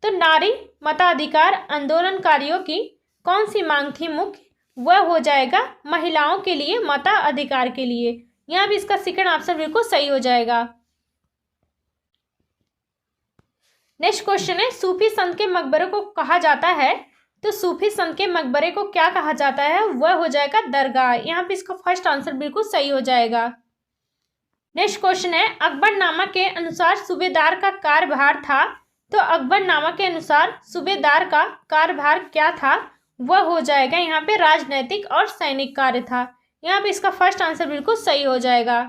तो नारी मताधिकार आंदोलनकारियों की कौन सी मांग थी मुख्य, वह हो जाएगा महिलाओं के लिए मताधिकार के लिए। यहाँ भी इसका सेकंड ऑप्शन बिल्कुल सही हो जाएगा। नेक्स्ट क्वेश्चन है, सूफी संत के मकबरे को कहा जाता है, तो सूफी संत के मकबरे को क्या कहा जाता है, वह हो जाएगा दरगाह। यहाँ पे इसका फर्स्ट आंसर बिल्कुल सही हो जाएगा। नेक्स्ट क्वेश्चन है, अकबरनामा के अनुसार सूबेदार का कार्यभार था, तो अकबरनामा के अनुसार सूबेदार का कार्यभार क्या था, वह हो जाएगा यहाँ पे राजनैतिक और सैनिक कार्य था। यहाँ पे इसका फर्स्ट आंसर बिल्कुल सही हो जाएगा।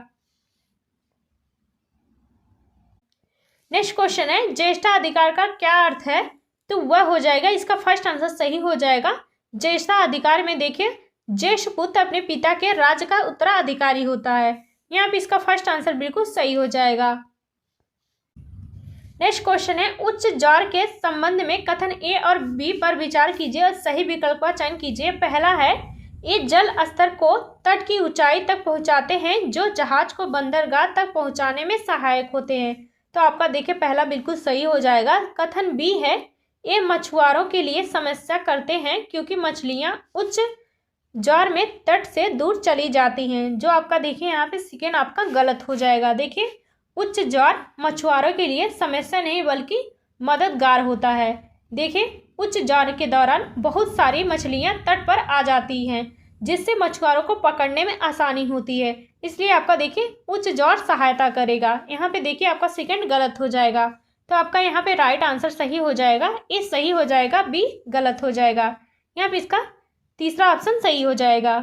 नेक्स्ट क्वेश्चन है, ज्येष्ठाधिकार का क्या अर्थ है, तो वह हो जाएगा, इसका फर्स्ट आंसर सही हो जाएगा। ज्येष्ठाधिकार में देखिए, ज्येष्ठ पुत्र अपने पिता के राज्य का उत्तराधिकारी होता है। यहाँ पे इसका फर्स्ट आंसर बिल्कुल सही हो जाएगा। नेक्स्ट क्वेश्चन है, उच्च ज्वार के संबंध में कथन ए और बी पर विचार कीजिए और सही विकल्प का चयन कीजिए। पहला है, ये जल स्तर को तट की ऊंचाई तक पहुंचाते हैं, जो जहाज को बंदरगाह तक पहुंचाने में सहायक होते हैं, तो आपका देखिए पहला बिल्कुल सही हो जाएगा। कथन बी है, ये मछुआरों के लिए समस्या करते हैं क्योंकि मछलियां उच्च ज्वार में तट से दूर चली जाती हैं, जो आपका देखिए यहाँ पे सेकेंड आपका गलत हो जाएगा। देखिए, उच्च ज्वार मछुआरों के लिए समस्या नहीं बल्कि मददगार होता है। देखिए, उच्च ज्वार के दौरान बहुत सारी मछलियां तट पर आ जाती हैं, जिससे मछुआरों को पकड़ने में आसानी होती है, इसलिए आपका देखिए उच्च ज्वार सहायता करेगा। यहाँ पे देखिए आपका सेकंड गलत हो जाएगा, तो आपका यहाँ पे राइट आंसर सही हो जाएगा। ए सही हो जाएगा, बी गलत हो जाएगा। यहाँ पे इसका तीसरा ऑप्शन सही हो जाएगा।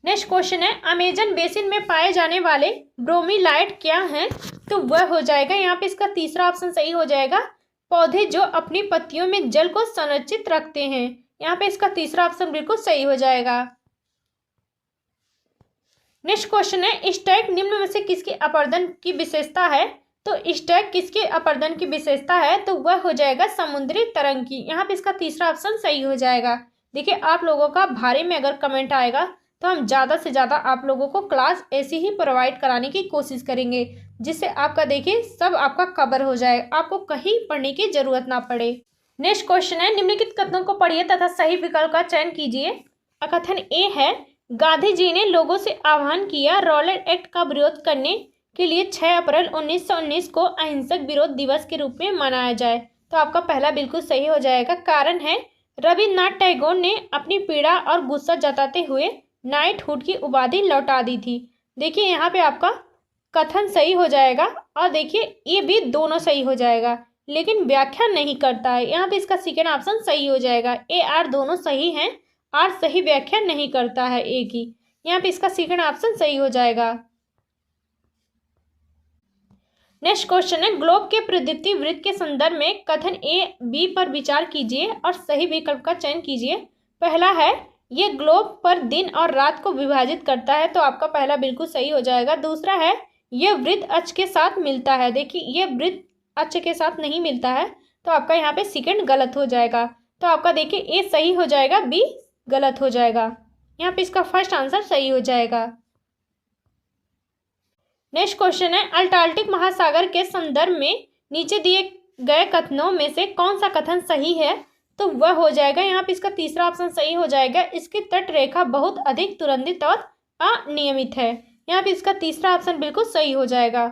नेक्स्ट क्वेश्चन है, अमेजन बेसिन में पाए जाने वाले ब्रोमीलाइट क्या हैं, तो वह हो जाएगा, यहाँ पे इसका तीसरा ऑप्शन सही हो जाएगा, पौधे जो अपनी पत्तियों में जल को संरक्षित रखते हैं। यहाँ पे इसका तीसरा ऑप्शन बिल्कुल सही हो जाएगा। नेक्स्ट क्वेश्चन है, स्टैग निम्न में से किसके अपर्दन की विशेषता है, तो स्टैग किसके अपर्दन की विशेषता है, तो वह हो जाएगा समुद्री तरंग की। यहाँ पे इसका तीसरा ऑप्शन सही हो जाएगा। देखिए, आप लोगों का भारी में अगर कमेंट आएगा तो हम ज़्यादा से ज़्यादा आप लोगों को क्लास ऐसी ही प्रोवाइड कराने की कोशिश करेंगे, जिससे आपका देखिए सब आपका कवर हो जाए, आपको कहीं पढ़ने की जरूरत ना पड़े। नेक्स्ट क्वेश्चन है, निम्नलिखित कथनों को पढ़िए तथा सही विकल्प का चयन कीजिए। कथन ए है, गांधी जी ने लोगों से आह्वान किया रॉलेट एक्ट का विरोध करने के लिए 6 अप्रैल 1919 को अहिंसक विरोध दिवस के रूप में मनाया जाए, तो आपका पहला बिल्कुल सही हो जाएगा। कारण है, रविन्द्रनाथ टैगोर ने अपनी पीड़ा और गुस्सा जताते हुए नाइटहुड की उपाधि लौटा दी थी। देखिए, यहाँ पे आपका कथन सही हो जाएगा, और देखिए ये भी दोनों सही हो जाएगा, लेकिन व्याख्या नहीं करता है। यहाँ पे इसका सेकेंड ऑप्शन सही हो जाएगा। ए आर दोनों सही हैं, आर सही व्याख्या नहीं करता है ए की। यहाँ पे इसका सेकेंड ऑप्शन सही हो जाएगा। नेक्स्ट क्वेश्चन है, ग्लोब के प्रदीप्ति वृत्त के संदर्भ में कथन ए बी पर विचार कीजिए और सही विकल्प का चयन कीजिए। पहला है, ये ग्लोब पर दिन और रात को विभाजित करता है, तो आपका पहला बिल्कुल सही हो जाएगा। दूसरा है, यह वृत्त अक्ष के साथ मिलता है। देखिए, ये वृत्त अक्ष के साथ नहीं मिलता है, तो आपका यहाँ पे सेकंड गलत हो जाएगा। तो आपका देखिए ए सही हो जाएगा, बी गलत हो जाएगा। यहाँ पे इसका फर्स्ट आंसर सही हो जाएगा। नेक्स्ट क्वेश्चन है, अल्टार्कटिक महासागर के संदर्भ में नीचे दिए गए कथनों में से कौन सा कथन सही है? तो वह हो जाएगा यहाँ पे इसका तीसरा ऑप्शन सही हो जाएगा, इसकी तट रेखा बहुत अधिक तुरंदित और अनियमित है। यहाँ पे इसका तीसरा ऑप्शन बिल्कुल सही हो जाएगा।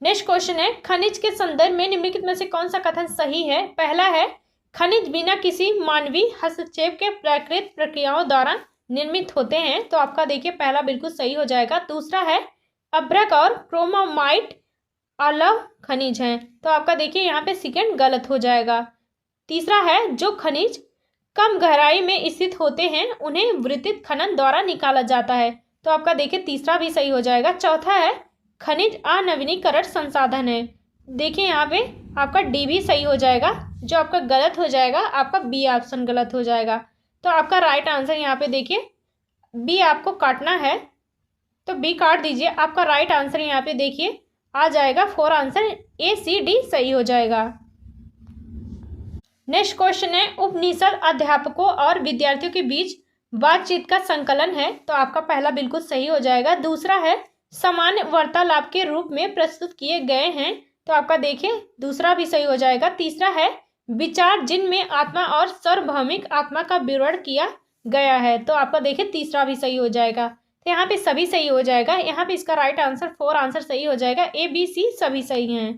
नेक्स्ट क्वेश्चन है, खनिज के संदर्भ में निम्नलिखित में से कौन सा कथन सही है? पहला है, खनिज बिना किसी मानवीय हस्तक्षेप के प्राकृतिक प्रक्रियाओं द्वारा निर्मित होते हैं। तो आपका देखिए पहला बिल्कुल सही हो जाएगा। दूसरा है, अभ्रक और क्रोमामाइट अलग खनिज हैं। तो आपका देखिए यहाँ पे सेकंड गलत हो जाएगा। तीसरा है, जो खनिज कम गहराई में स्थित होते हैं उन्हें वृत्तित खनन द्वारा निकाला जाता है। तो आपका देखिए तीसरा भी सही हो जाएगा। चौथा है, खनिज अनवीनीकरण संसाधन है। देखिए यहाँ पे आपका डी भी सही हो जाएगा। जो आपका गलत हो जाएगा, आपका बी ऑप्शन गलत हो जाएगा। तो आपका राइट आंसर यहाँ पे देखिए बी आपको काटना है तो बी काट दीजिए। आपका राइट आंसर यहाँ पे देखिए आ जाएगा 4 आंसर, ए सी डी सही हो जाएगा। नेक्स्ट क्वेश्चन है, उपनिषद अध्यापकों और विद्यार्थियों के बीच बातचीत का संकलन है। तो आपका पहला बिल्कुल सही हो जाएगा। दूसरा है, सामान्य वार्तालाप के रूप में प्रस्तुत किए गए हैं। तो आपका देखिए दूसरा भी सही हो जाएगा। तीसरा है, विचार जिनमें आत्मा और सार्वभौमिक आत्मा का विवरण किया गया है। तो आपका देखिए तीसरा भी सही हो जाएगा। तो यहाँ पे सभी सही हो जाएगा। यहाँ पे इसका राइट आंसर 4 आंसर सही हो जाएगा। ए बी सी सभी सही हैं।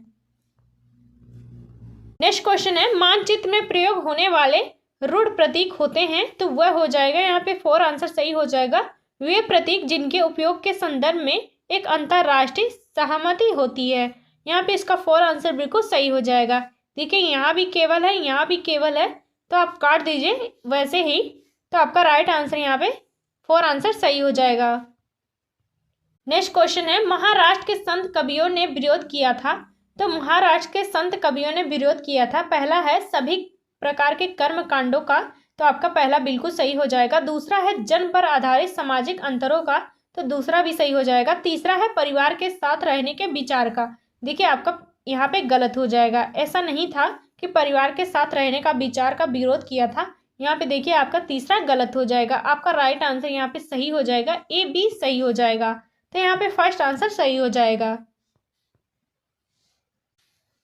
नेक्स्ट क्वेश्चन है, मानचित्र में प्रयोग होने वाले रूढ़ प्रतीक होते हैं। तो वह हो जाएगा यहाँ पे 4 आंसर सही हो जाएगा, वे प्रतीक जिनके उपयोग के संदर्भ में एक अंतरराष्ट्रीय सहमति होती है। यहाँ पे इसका 4 आंसर बिल्कुल सही हो जाएगा। देखिए यहाँ भी केवल है, यहाँ भी केवल है, तो आप काट दीजिए वैसे ही। तो आपका राइट आंसर यहाँ पे 4 आंसर सही हो जाएगा। नेक्स्ट क्वेश्चन है, महाराष्ट्र के संत कवियों ने विरोध किया था। तो महाराष्ट्र के संत कवियों ने विरोध किया था। पहला है, सभी प्रकार के कर्म कांडों का। तो आपका पहला बिल्कुल सही हो जाएगा। दूसरा है, जन्म पर आधारित सामाजिक अंतरों का। तो दूसरा भी सही हो जाएगा। तीसरा है, परिवार के साथ रहने के विचार का। देखिए आपका यहाँ पे गलत हो जाएगा। ऐसा नहीं था कि परिवार के साथ रहने का विचार का विरोध किया था। यहाँ पे देखिए आपका तीसरा गलत हो जाएगा। आपका राइट आंसर यहाँ पे सही हो जाएगा, ए बी सही हो जाएगा। तो यहाँ पे फर्स्ट आंसर सही हो जाएगा।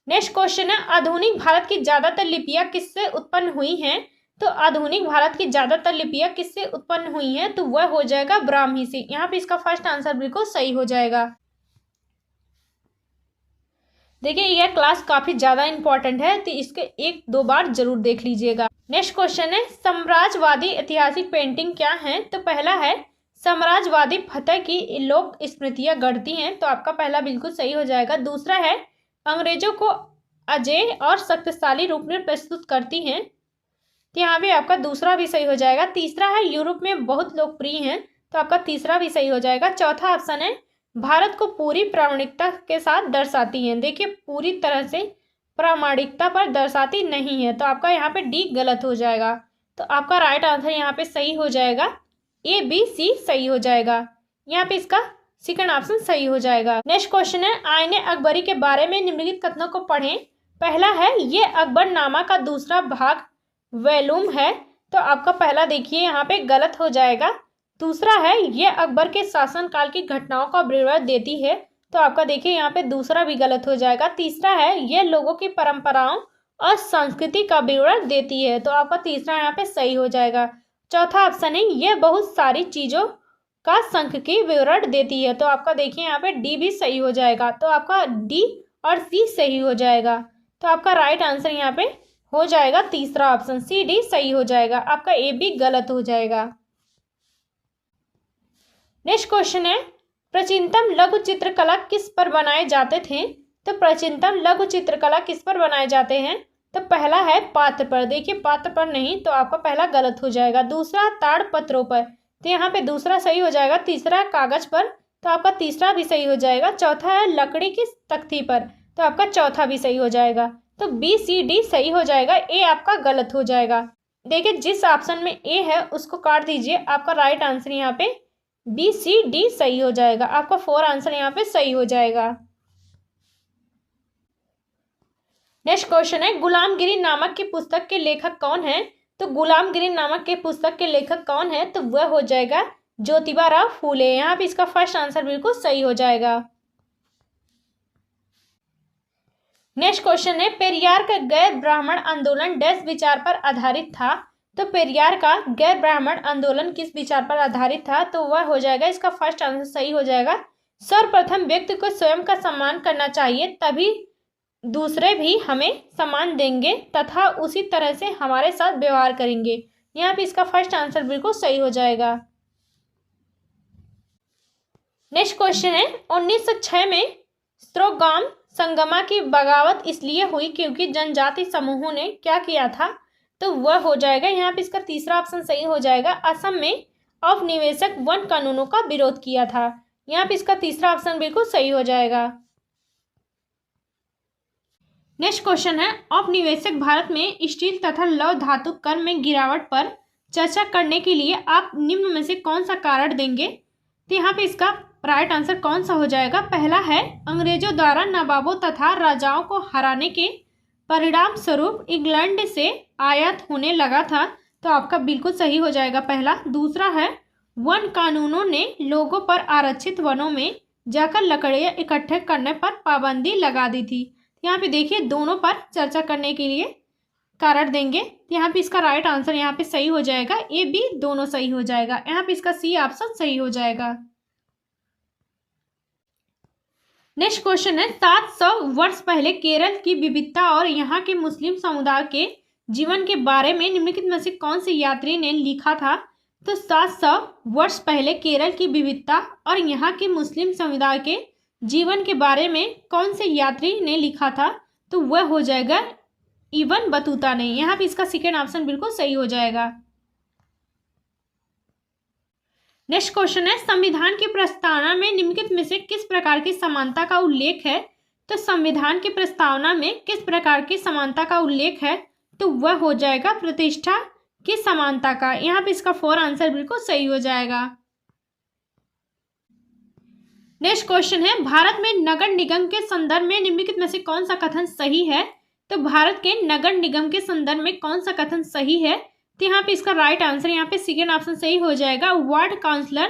नेक्स्ट क्वेश्चन है, आधुनिक भारत की ज्यादातर लिपियां किससे उत्पन्न हुई हैं? तो आधुनिक भारत की ज्यादातर लिपियां किससे उत्पन्न हुई हैं? तो वह हो जाएगा ब्राह्मी से। यहाँ पे इसका फर्स्ट आंसर बिल्कुल सही हो जाएगा। देखिए यह क्लास काफी ज्यादा इंपॉर्टेंट है, तो इसके 1-2 बार जरूर देख लीजिएगा। नेक्स्ट क्वेश्चन है, साम्राज्यवादी ऐतिहासिक पेंटिंग क्या है? तो पहला है, साम्राज्यवादी फतह की लोक स्मृतियां गढ़ती हैं। तो आपका पहला बिल्कुल सही हो जाएगा। दूसरा है, अंग्रेजों को अजेय और शक्तिशाली रूप में प्रस्तुत करती हैं। तो यहाँ भी आपका दूसरा भी सही हो जाएगा। तीसरा है, यूरोप में बहुत लोकप्रिय हैं। तो आपका तीसरा भी सही हो जाएगा। चौथा ऑप्शन है, भारत को पूरी प्रामाणिकता के साथ दर्शाती हैं। देखिए पूरी तरह से प्रामाणिकता पर दर्शाती नहीं है। तो आपका यहाँ पे डी गलत हो जाएगा। तो आपका राइट आंसर यहाँ पे सही हो जाएगा, ए बी सी सही हो जाएगा। यहाँ पे इसका सेकंड ऑप्शन सही हो जाएगा। नेक्स्ट क्वेश्चन है, आईने अकबरी के बारे में निम्नलिखित कथनों को पढ़ें। पहला है, ये अकबरनामा का दूसरा भाग वॉल्यूम है। तो आपका पहला देखिए यहाँ पे गलत हो जाएगा। दूसरा है, ये अकबर के शासनकाल की घटनाओं का विवरण देती है। तो आपका देखिए यहाँ पे दूसरा भी गलत हो जाएगा। तीसरा है, ये लोगों की परंपराओं और संस्कृति का विवरण देती है। तो आपका तीसरा यहाँ पे सही हो जाएगा। चौथा ऑप्शन है, ये बहुत सारी चीजों का सांख्यिकी विवरण देती है। तो आपका देखिए यहाँ पे डी भी सही हो जाएगा। तो आपका डी और सी सही हो जाएगा। तो आपका राइट आंसर यहाँ पे हो जाएगा तीसरा ऑप्शन, सी डी सही हो जाएगा। आपका ए बी गलत हो जाएगा। नेक्स्ट क्वेश्चन है, प्राचीनतम लघु चित्रकला किस पर बनाए जाते थे? तो प्राचीनतम लघु चित्रकला किस पर बनाए जाते हैं? तो पहला है पात्र पर। देखिए पात्र पर नहीं, तो आपका पहला गलत हो जाएगा। दूसरा ताड़ पत्रों पर। तो यहाँ पे दूसरा सही हो जाएगा। तीसरा कागज पर। तो आपका तीसरा भी सही हो जाएगा। चौथा है लकड़ी की तख्ती पर। तो आपका चौथा भी सही हो जाएगा। तो बी सी डी सही हो जाएगा, ए आपका गलत हो जाएगा। देखिए जिस ऑप्शन में ए है उसको काट दीजिए। आपका राइट आंसर यहाँ पे बी सी डी सही हो जाएगा। आपका 4 आंसर यहाँ पे सही हो जाएगा। नेक्स्ट क्वेश्चन है, गुलामगिरी नामक की पुस्तक के लेखक कौन है? तो गुलामगिरी नामक के पुस्तक के लेखक कौन है? तो वह हो जाएगा ज्योतिबा फूले। यहाँ पे इसका फर्स्ट आंसर बिल्कुल सही हो जाएगा। नेक्स्ट क्वेश्चन है, पेरियार का गैर ब्राह्मण आंदोलन डैश विचार पर आधारित था। तो पेरियार का गैर ब्राह्मण आंदोलन किस विचार पर आधारित था? तो वह हो जाएगा, इसका फर्स्ट आंसर सही हो जाएगा, सर्वप्रथम व्यक्ति को स्वयं का सम्मान करना चाहिए, तभी दूसरे भी हमें सम्मान देंगे तथा उसी तरह से हमारे साथ व्यवहार करेंगे। यहाँ पे इसका फर्स्ट आंसर बिल्कुल सही हो जाएगा। नेक्स्ट क्वेश्चन है, 1906 में स्त्रोगाम संगमा की बगावत इसलिए हुई क्योंकि जनजाति समूहों ने क्या किया था? तो वह हो जाएगा, यहाँ पे इसका तीसरा ऑप्शन सही हो जाएगा, असम में औपनिवेशिक वन कानूनों का विरोध किया था। यहाँ पे इसका तीसरा ऑप्शन बिल्कुल सही हो जाएगा। नेक्स्ट क्वेश्चन है, औपनिवेशिक भारत में स्टील तथा लौह धातु कर में गिरावट पर चर्चा करने के लिए आप निम्न में से कौन सा कारण देंगे? तो यहाँ पे इसका राइट आंसर कौन सा हो जाएगा? पहला है, अंग्रेजों द्वारा नवाबों तथा राजाओं को हराने के परिणाम स्वरूप इंग्लैंड से आयात होने लगा था। तो आपका बिल्कुल सही हो जाएगा पहला। दूसरा है, वन कानूनों ने लोगों पर आरक्षित वनों में जाकर लकड़ियां इकट्ठे करने पर पाबंदी लगा दी थी। यहाँ पे देखिए, दोनों पर चर्चा करने के लिए कारण देंगे। यहाँ पे इसका राइट आंसर यहाँ पे सही हो जाएगा, ए बी दोनों सही हो जाएगा। यहाँ पे इसका सी ऑप्शन सही हो जाएगा। नेक्स्ट क्वेश्चन है, 700 वर्ष पहले केरल की विविधता और यहाँ के मुस्लिम समुदाय के जीवन के बारे में निम्नलिखित में से कौन से यात्री ने लिखा था? तो 700 वर्ष पहले केरल की विविधता और यहाँ के मुस्लिम समुदाय के जीवन के बारे में कौन से यात्री ने लिखा था? तो वह हो जाएगा इब्न बतूता ने। यहाँ पे इसका सेकेंड ऑप्शन बिल्कुल सही हो जाएगा। नेक्स्ट क्वेश्चन है, संविधान की प्रस्तावना में निम्नलिखित में से किस प्रकार की समानता का उल्लेख है? तो संविधान की प्रस्तावना में किस प्रकार की समानता का उल्लेख है? तो वह हो जाएगा प्रतिष्ठा की समानता का। यहाँ पे इसका फोर आंसर बिल्कुल सही हो जाएगा। नेक्स्ट क्वेश्चन है, भारत में नगर निगम के संदर्भ में निम्नलिखित में से कौन सा कथन सही है? तो भारत के नगर निगम के संदर्भ में कौन सा कथन सही है? तो यहाँ पे इसका राइट आंसर यहाँ पे सेकेंड ऑप्शन सही हो जाएगा, वार्ड काउंसलर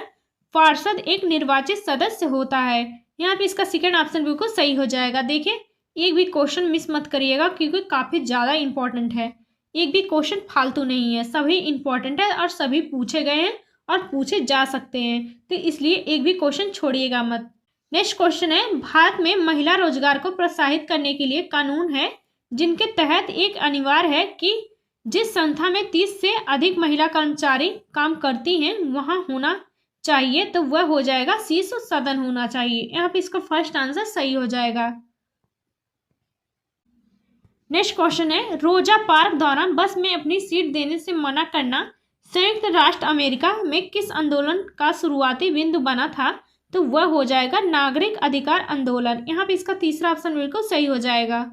पार्षद एक निर्वाचित सदस्य होता है। यहाँ पे इसका सेकेंड ऑप्शन बिल्कुल सही हो जाएगा। देखिए, एक भी क्वेश्चन मिस मत करिएगा क्योंकि काफी ज्यादा इंपॉर्टेंट है। एक भी क्वेश्चन फालतू नहीं है, सभी इंपॉर्टेंट है और सभी पूछे गए हैं और पूछे जा सकते हैं, तो इसलिए एक भी क्वेश्चन छोड़िएगा मत। नेक्स्ट क्वेश्चन है, भारत में महिला रोजगार को प्रोत्साहित करने के लिए कानून है जिनके तहत एक अनिवार्य है कि जिस संस्था में 30 से अधिक महिला कर्मचारी काम करती हैं वहां होना चाहिए। तो वह हो जाएगा शीर्ष सदन होना चाहिए। यहाँ पे इसका फर्स्ट आंसर सही हो जाएगा। नेक्स्ट क्वेश्चन है, रोजा पार्क द्वारा बस में अपनी सीट देने से मना करना संयुक्त राष्ट्र अमेरिका में किस आंदोलन का शुरुआती बिंदु बना था? तो वह हो जाएगा नागरिक अधिकार आंदोलन। यहाँ पे इसका तीसरा ऑप्शन बिल्कुल सही हो जाएगा।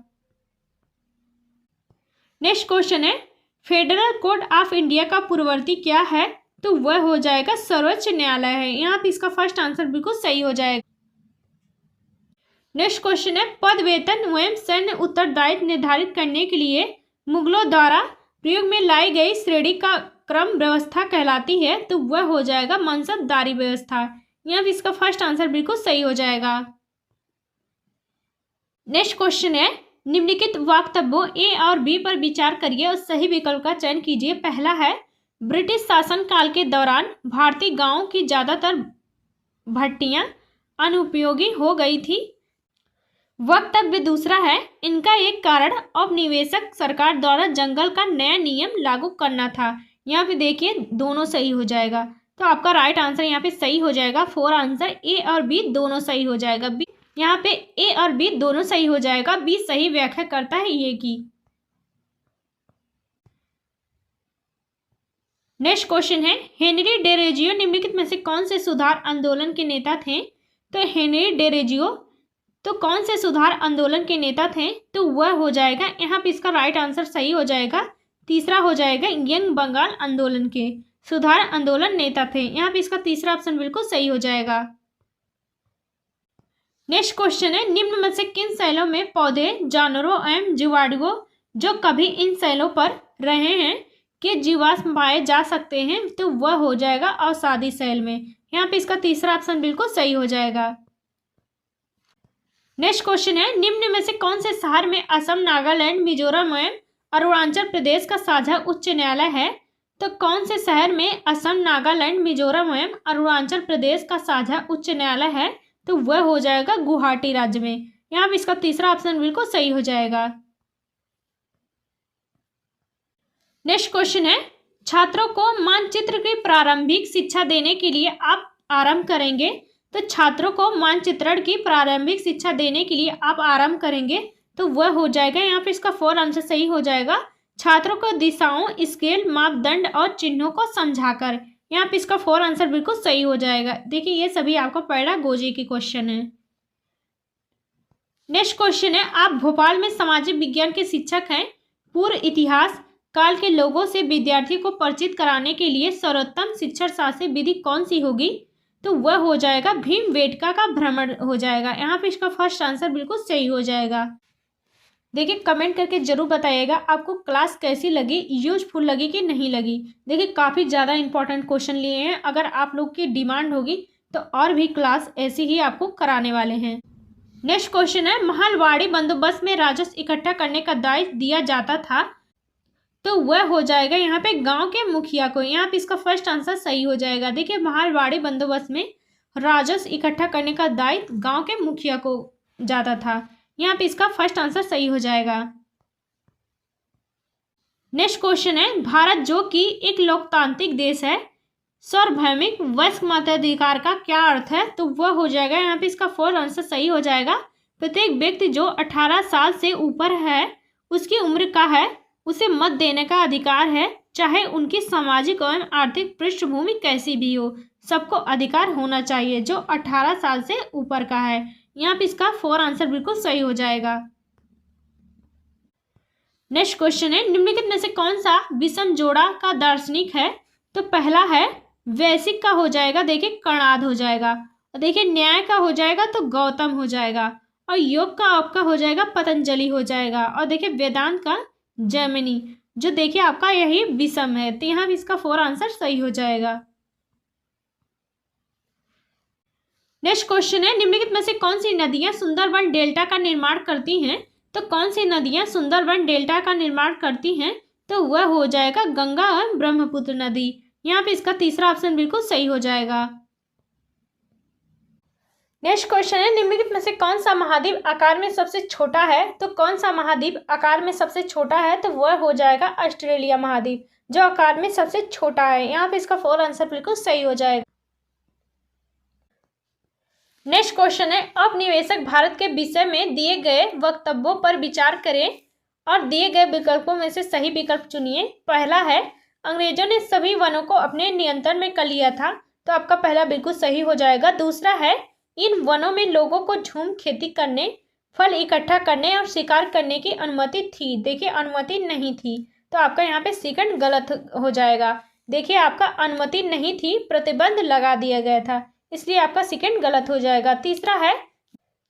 नेक्स्ट क्वेश्चन है, फेडरल कोड ऑफ इंडिया का पूर्ववर्ती क्या है? तो वह हो जाएगा सर्वोच्च न्यायालय है। यहाँ पे इसका फर्स्ट आंसर बिल्कुल सही हो जाएगा। नेक्स्ट क्वेश्चन है, पद वेतन एवं सैन्य उत्तरदायित्व निर्धारित करने के लिए मुगलों द्वारा प्रयोग में लाई गई श्रेणी का क्रम व्यवस्था कहलाती है। तो वह हो जाएगा मनसबदारी व्यवस्था। यहाँ पे इसका फर्स्ट आंसर बिल्कुल सही हो जाएगा। नेक्स्ट क्वेश्चन है, निम्नलिखित वक्तव्यों ए और बी पर विचार करिए और सही विकल्प का चयन कीजिए। पहला है, ब्रिटिश शासन काल के दौरान भारतीय गांवों की ज्यादातर भट्टियां अनुपयोगी हो गई थी। वक्तव्य दूसरा है, इनका एक कारण औपनिवेशिक सरकार द्वारा जंगल का नया नियम लागू करना था। यहाँ पे देखिए, दोनों सही हो जाएगा। तो आपका राइट आंसर यहाँ पे सही हो जाएगा। फोर आंसर ए और बी दोनों सही हो जाएगा। बी यहाँ पे ए और बी दोनों सही हो जाएगा। बी सही व्याख्या करता है ये की। नेक्स्ट क्वेश्चन है, हेनरी डेरोजियो निम्नलिखित में से कौन से सुधार आंदोलन के नेता थे? तो हेनरी डेरोजियो तो कौन से सुधार आंदोलन के नेता थे? तो वह हो जाएगा, यहाँ पे इसका राइट आंसर सही हो जाएगा। तीसरा हो जाएगा, यंग बंगाल आंदोलन के सुधार आंदोलन नेता थे। यहाँ पे इसका तीसरा ऑप्शन बिल्कुल सही हो जाएगा। नेक्स्ट क्वेश्चन है, निम्न में से किन शैलों में पौधे, जानवरों एवं जीवाणुओं जो कभी इन शैलों पर रहे हैं के जीवाश्म पाए जा सकते हैं, तो वह हो जाएगा अवसादी शैल में। यहाँ पे इसका तीसरा ऑप्शन बिल्कुल सही हो जाएगा। नेक्स्ट क्वेश्चन है, निम्न में से कौन से शहर में असम, नागालैंड, मिजोरम एवं अरुणाचल प्रदेश का साझा उच्च न्यायालय है? तो कौन से शहर में असम, नागालैंड, मिजोरम एवं अरुणाचल प्रदेश का साझा उच्च न्यायालय है? तो वह हो जाएगा गुवाहाटी राज्य में। यहाँ पे इसका तीसरा ऑप्शन बिल्कुल सही हो जाएगा। नेक्स्ट क्वेश्चन है, छात्रों को मानचित्र की प्रारंभिक शिक्षा देने के लिए आप आरंभ करेंगे। तो छात्रों को मानचित्रण की प्रारंभिक शिक्षा देने के लिए आप आरंभ करेंगे, तो वह हो जाएगा, यहाँ पे इसका 4 आंसर सही हो जाएगा, छात्रों को दिशाओं, स्केल, मापदंड और चिन्हों को समझाकर। यहाँ पे इसका 4 आंसर बिल्कुल सही हो जाएगा। देखिए ये सभी आपका पैडागोजी की क्वेश्चन है। नेक्स्ट क्वेश्चन है, आप भोपाल में सामाजिक विज्ञान के शिक्षक हैं। पूर्व इतिहास काल के लोगों से विद्यार्थी को परिचित कराने के लिए सर्वोत्तम शिक्षण शास्त्री विधि कौन सी होगी? तो वह हो जाएगा भीमबेटका का भ्रमण हो जाएगा। यहाँ पे इसका फर्स्ट आंसर बिल्कुल सही हो जाएगा। देखिए कमेंट करके जरूर बताइएगा आपको क्लास कैसी लगी, यूजफुल लगी कि नहीं लगी। देखिए काफ़ी ज़्यादा इंपॉर्टेंट क्वेश्चन लिए हैं, अगर आप लोग की डिमांड होगी तो और भी क्लास ऐसी ही आपको कराने वाले हैं। नेक्स्ट क्वेश्चन है, महलवाड़ी बंदोबस्त में राजस्व इकट्ठा करने का दायित्व दिया जाता था, तो वह हो जाएगा यहाँ पे गांव के मुखिया को। यहाँ पे इसका फर्स्ट आंसर सही हो जाएगा। देखिए महलवाड़ी बंदोबस्त में राजस्व इकट्ठा करने का दायित्व गांव के मुखिया को जाता था। यहाँ पे इसका फर्स्ट आंसर सही हो जाएगा। नेक्स्ट क्वेश्चन है, भारत जो कि एक लोकतांत्रिक देश है, सार्वभौमिक वयस्क मताधिकार का क्या अर्थ है? तो वह हो जाएगा, यहाँ पे इसका 4 आंसर सही हो जाएगा, प्रत्येक व्यक्ति जो 18 साल से ऊपर है, उसकी उम्र का है, उसे मत देने का अधिकार है, चाहे उनकी सामाजिक एवं आर्थिक पृष्ठभूमि कैसी भी हो, सबको अधिकार होना चाहिए जो 18 साल से ऊपर का है। यहाँ पे इसका 4 आंसर बिल्कुल सही हो जाएगा। नेक्स्ट क्वेश्चन है, निम्नलिखित में से कौन सा विषम जोड़ा का दार्शनिक है? तो पहला है वैशिक का हो जाएगा, देखिए कणाद हो जाएगा, और देखिए न्याय का हो जाएगा तो गौतम हो जाएगा, और योग का आपका हो जाएगा पतंजलि हो जाएगा, और देखिए वेदांत का जैमिनी, जो देखिए आपका यही विषम है। तो यहाँ भी इसका 4 आंसर सही हो जाएगा। नेक्स्ट क्वेश्चन है, निम्नलिखित में से कौन सी नदियां सुंदरबन डेल्टा का निर्माण करती हैं? तो कौन सी नदियां सुंदरबन डेल्टा का निर्माण करती हैं? तो वह हो जाएगा गंगा और ब्रह्मपुत्र नदी। यहाँ पे इसका तीसरा ऑप्शन बिल्कुल सही हो जाएगा। नेक्स्ट क्वेश्चन है, निम्नलिखित में से कौन सा महाद्वीप आकार में सबसे छोटा है? तो कौन सा महाद्वीप आकार में सबसे छोटा है? तो वह हो जाएगा ऑस्ट्रेलिया महाद्वीप, जो आकार में सबसे छोटा है। यहाँ पे इसका 4 आंसर बिल्कुल सही हो जाएगा। नेक्स्ट क्वेश्चन है, औपनिवेशिक भारत के विषय में दिए गए वक्तव्यों पर विचार करें और दिए गए विकल्पों में से सही विकल्प चुनिए। पहला है, अंग्रेजों ने सभी वनों को अपने नियंत्रण में कर लिया था, तो आपका पहला बिल्कुल सही हो जाएगा। दूसरा है, इन वनों में लोगों को झूम खेती करने, फल इकट्ठा करने और शिकार करने की अनुमति थी। देखिए अनुमति नहीं थी, तो आपका यहाँ पे सेकंड गलत हो जाएगा। देखिए आपका अनुमति नहीं थी, प्रतिबंध लगा दिया गया था, इसलिए आपका सेकंड गलत हो जाएगा। तीसरा है,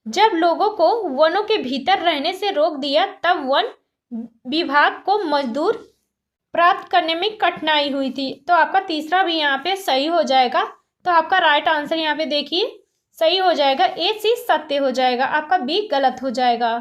जब लोगों को वनों के भीतर रहने से रोक दिया तब वन विभाग को मजदूर प्राप्त करने में कठिनाई हुई थी, तो आपका तीसरा भी यहाँ पे सही हो जाएगा। तो आपका राइट आंसर यहाँ पे देखिए सही हो जाएगा, ए सी सत्य हो जाएगा, आपका बी गलत हो जाएगा।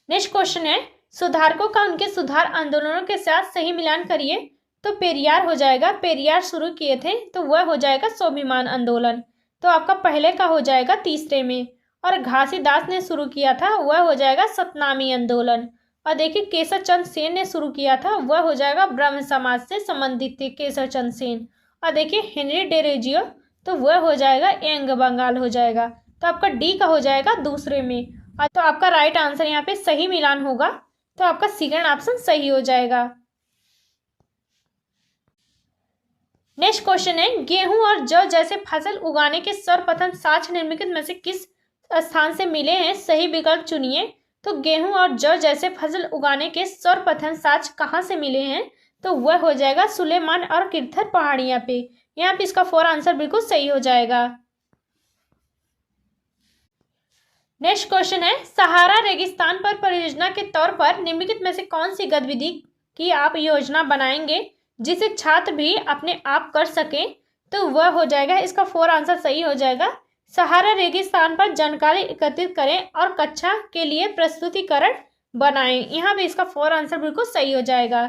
नेक्स्ट क्वेश्चन है, सुधारकों का उनके सुधार आंदोलनों के साथ सही मिलान करिए। तो पेरियार हो जाएगा, पेरियार शुरू किए थे, तो वह हो जाएगा स्वाभिमान आंदोलन, तो आपका पहले का हो जाएगा तीसरे में। और घासीदास ने शुरू किया था, वह हो जाएगा सतनामी आंदोलन। और देखिए केशव चंद्र सेन ने शुरू किया था, वह हो जाएगा ब्रह्म समाज से संबंधित थे केशव चंद्र सेन। और देखिए हेनरी डेरेजियो, तो वह हो जाएगा यंग बंगाल हो जाएगा, तो आपका डी का हो जाएगा दूसरे में। और तो आपका राइट आंसर यहाँ पे सही मिलान होगा, तो आपका सेकंड ऑप्शन सही हो जाएगा। नेक्स्ट क्वेश्चन है, गेहूं और जौ जैसे फसल उगाने के सर्वप्रथम साक्ष्य निम्नलिखित में से किस स्थान से मिले हैं? सही विकल्प चुनिए। तो गेहूं और जौ जैसे फसल उगाने के सर्वप्रथम साक्ष्य कहाँ से मिले हैं? तो वह हो जाएगा सुलेमान और किरथर पहाड़ियां पे। यहाँ पे इसका 4 आंसर बिल्कुल सही हो जाएगा। नेक्स्ट क्वेश्चन है, सहारा रेगिस्तान पर परियोजना के तौर पर निम्नलिखित में से कौन सी गतिविधि कि आप योजना बनाएंगे जिसे छात्र भी अपने आप कर सकें, तो वह हो जाएगा, इसका 4 आंसर सही हो जाएगा, सहारा रेगिस्तान पर जानकारी एकत्रित करें और कक्षा के लिए प्रस्तुतिकरण बनाएं। यहाँ पे इसका 4 आंसर बिल्कुल सही हो जाएगा।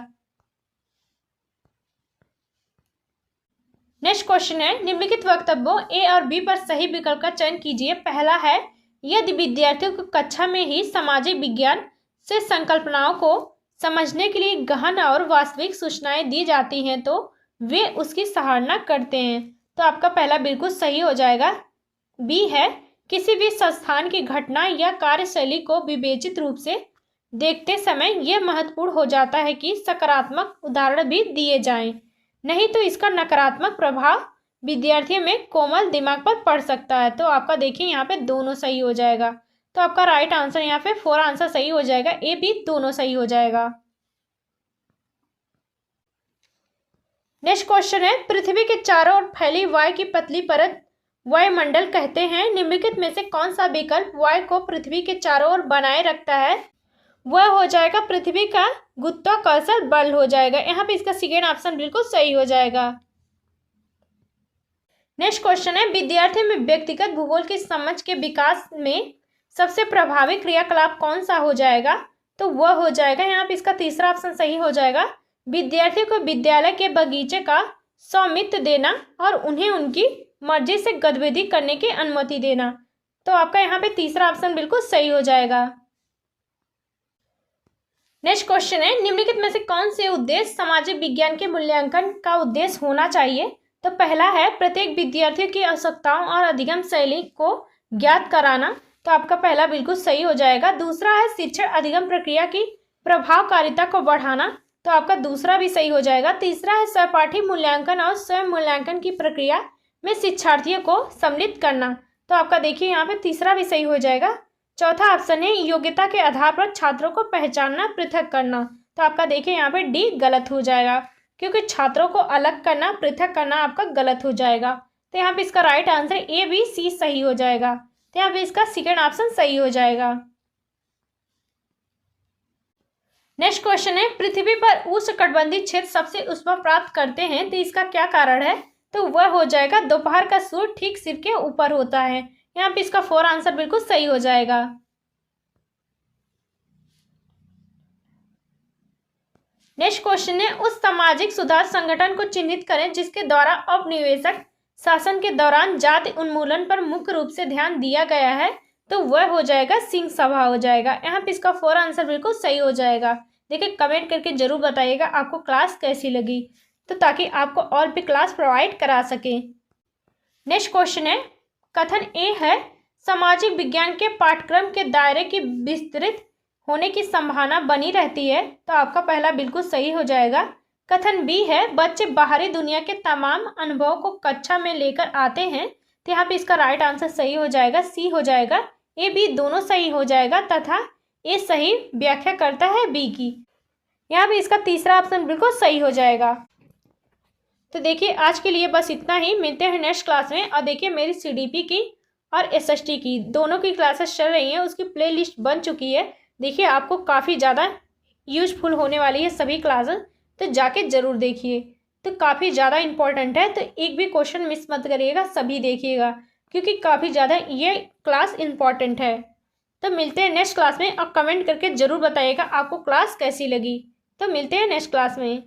नेक्स्ट क्वेश्चन है, निम्नलिखित वक्तव्यों ए और बी पर सही विकल्प का चयन कीजिए। पहला है, यदि विद्यार्थियों को कक्षा में ही सामाजिक विज्ञान से संकल्पनाओं को समझने के लिए गहन और वास्तविक सूचनाएं दी जाती हैं तो वे उसकी सराहना करते हैं। तो आपका पहला बिल्कुल सही हो जाएगा। बी है, किसी भी संस्थान की घटना या कार्यशैली को विवेचित रूप से देखते समय यह महत्वपूर्ण हो जाता है कि सकारात्मक उदाहरण भी दिए जाएं, नहीं तो इसका नकारात्मक प्रभाव विद्यार्थियों में कोमल दिमाग पर पड़ सकता है। तो आपका देखिए यहाँ पे दोनों सही हो जाएगा। तो आपका राइट आंसर यहाँ पे 4 आंसर सही हो जाएगा, ए बी दोनों सही हो जाएगा। नेक्स्ट क्वेश्चन है, पृथ्वी के चारों ओर फैली वायु की पतली परत वायुमंडल कहते हैं। निम्नलिखित में से कौन सा विकल्प वायु को पृथ्वी के चारों ओर बनाए रखता है? वह हो जाएगा पृथ्वी का गुरुत्वाकर्षण बल हो जाएगा। यहाँ पे इसका सेकेंड ऑप्शन बिल्कुल सही हो जाएगा। नेक्स्ट क्वेश्चन है, विद्यार्थियों में व्यक्तिगत भूगोल की समझ के विकास में सबसे प्रभावी क्रियाकलाप कौन सा हो जाएगा? तो वह हो जाएगा, यहाँ पे इसका तीसरा ऑप्शन सही हो जाएगा, विद्यार्थियों को विद्यालय के बगीचे का स्वामित्व देना और उन्हें उनकी मर्जी से गतिविधि करने की अनुमति देना। तो आपका यहाँ पे तीसरा ऑप्शन बिल्कुल सही हो जाएगा। नेक्स्ट क्वेश्चन है, निम्नलिखित में से कौन से उद्देश्य सामाजिक विज्ञान के मूल्यांकन का उद्देश्य होना चाहिए? तो पहला है, प्रत्येक विद्यार्थियों की आवश्यकताओं और अधिगम शैली को ज्ञात कराना। तो आपका पहला बिल्कुल सही हो जाएगा। दूसरा है, शिक्षण अधिगम प्रक्रिया की प्रभावकारिता को बढ़ाना। तो आपका दूसरा भी सही हो जाएगा। तीसरा है, सहपाठी मूल्यांकन और स्वयं मूल्यांकन की प्रक्रिया में शिक्षार्थियों को सम्मिलित करना। तो आपका देखिए यहाँ पे तीसरा भी सही हो जाएगा। चौथा ऑप्शन है, योग्यता के आधार पर छात्रों को पहचानना, पृथक करना। तो आपका देखिए यहाँ पे डी गलत हो जाएगा, क्योंकि छात्रों को अलग करना, पृथक करना आपका गलत हो जाएगा। तो यहाँ पे इसका right answer A B C सही हो जाएगा। तो यहाँ पे इसका सेकेंड ऑप्शन सही हो जाएगा। नेक्स्ट क्वेश्चन है, पृथ्वी पर उष्णकटिबंधीय क्षेत्र सबसे ऊष्मा प्राप्त करते हैं, तो इसका क्या कारण है? तो वह हो जाएगा, दोपहर का सूर्य ठीक सिर के ऊपर होता है। यहाँ पे इसका 4 आंसर बिल्कुल सही हो जाएगा। नेक्स्ट क्वेश्चन है, उस सामाजिक सुधार संगठन को चिन्हित करें जिसके द्वारा औपनिवेशिक शासन के दौरान जाति उन्मूलन पर मुख्य रूप से ध्यान दिया गया है। तो वह हो जाएगा सिंह सभा हो जाएगा। यहाँ पे इसका 4 आंसर बिल्कुल सही हो जाएगा। देखिए कमेंट करके जरूर बताइएगा आपको क्लास कैसी लगी, तो ताकि आपको और भी क्लास प्रोवाइड करा सके। नेक्स्ट क्वेश्चन है, कथन ए है, सामाजिक विज्ञान के पाठ्यक्रम के दायरे की विस्तृत होने की संभावना बनी रहती है। तो आपका पहला बिल्कुल सही हो जाएगा। कथन बी है, बच्चे बाहरी दुनिया के तमाम अनुभवों को कक्षा में लेकर आते हैं। तो यहाँ पे इसका राइट आंसर सही हो जाएगा, सी हो जाएगा। ए बी दोनों सही हो जाएगा तथा ए सही व्याख्या करता है बी की। यहाँ पे इसका तीसरा ऑप्शन बिल्कुल सही हो जाएगा। तो देखिए आज के लिए बस इतना ही, मिलते हैं नेक्स्ट क्लास में। और देखिए मेरी सीडीपी की और एसएसटी की दोनों की क्लासेस चल रही हैं, उसकी प्लेलिस्ट बन चुकी है। देखिए आपको काफ़ी ज़्यादा यूजफुल होने वाली है सभी क्लासेस, तो जाके ज़रूर देखिए। तो काफ़ी ज़्यादा इंपॉर्टेंट है, तो एक भी क्वेश्चन मिस मत करिएगा, सभी देखिएगा क्योंकि काफ़ी ज़्यादा ये क्लास इंपॉर्टेंट है। तो मिलते हैं नेक्स्ट क्लास में और कमेंट करके ज़रूर बताइएगा आपको क्लास कैसी लगी। तो मिलते हैं नेक्स्ट क्लास में।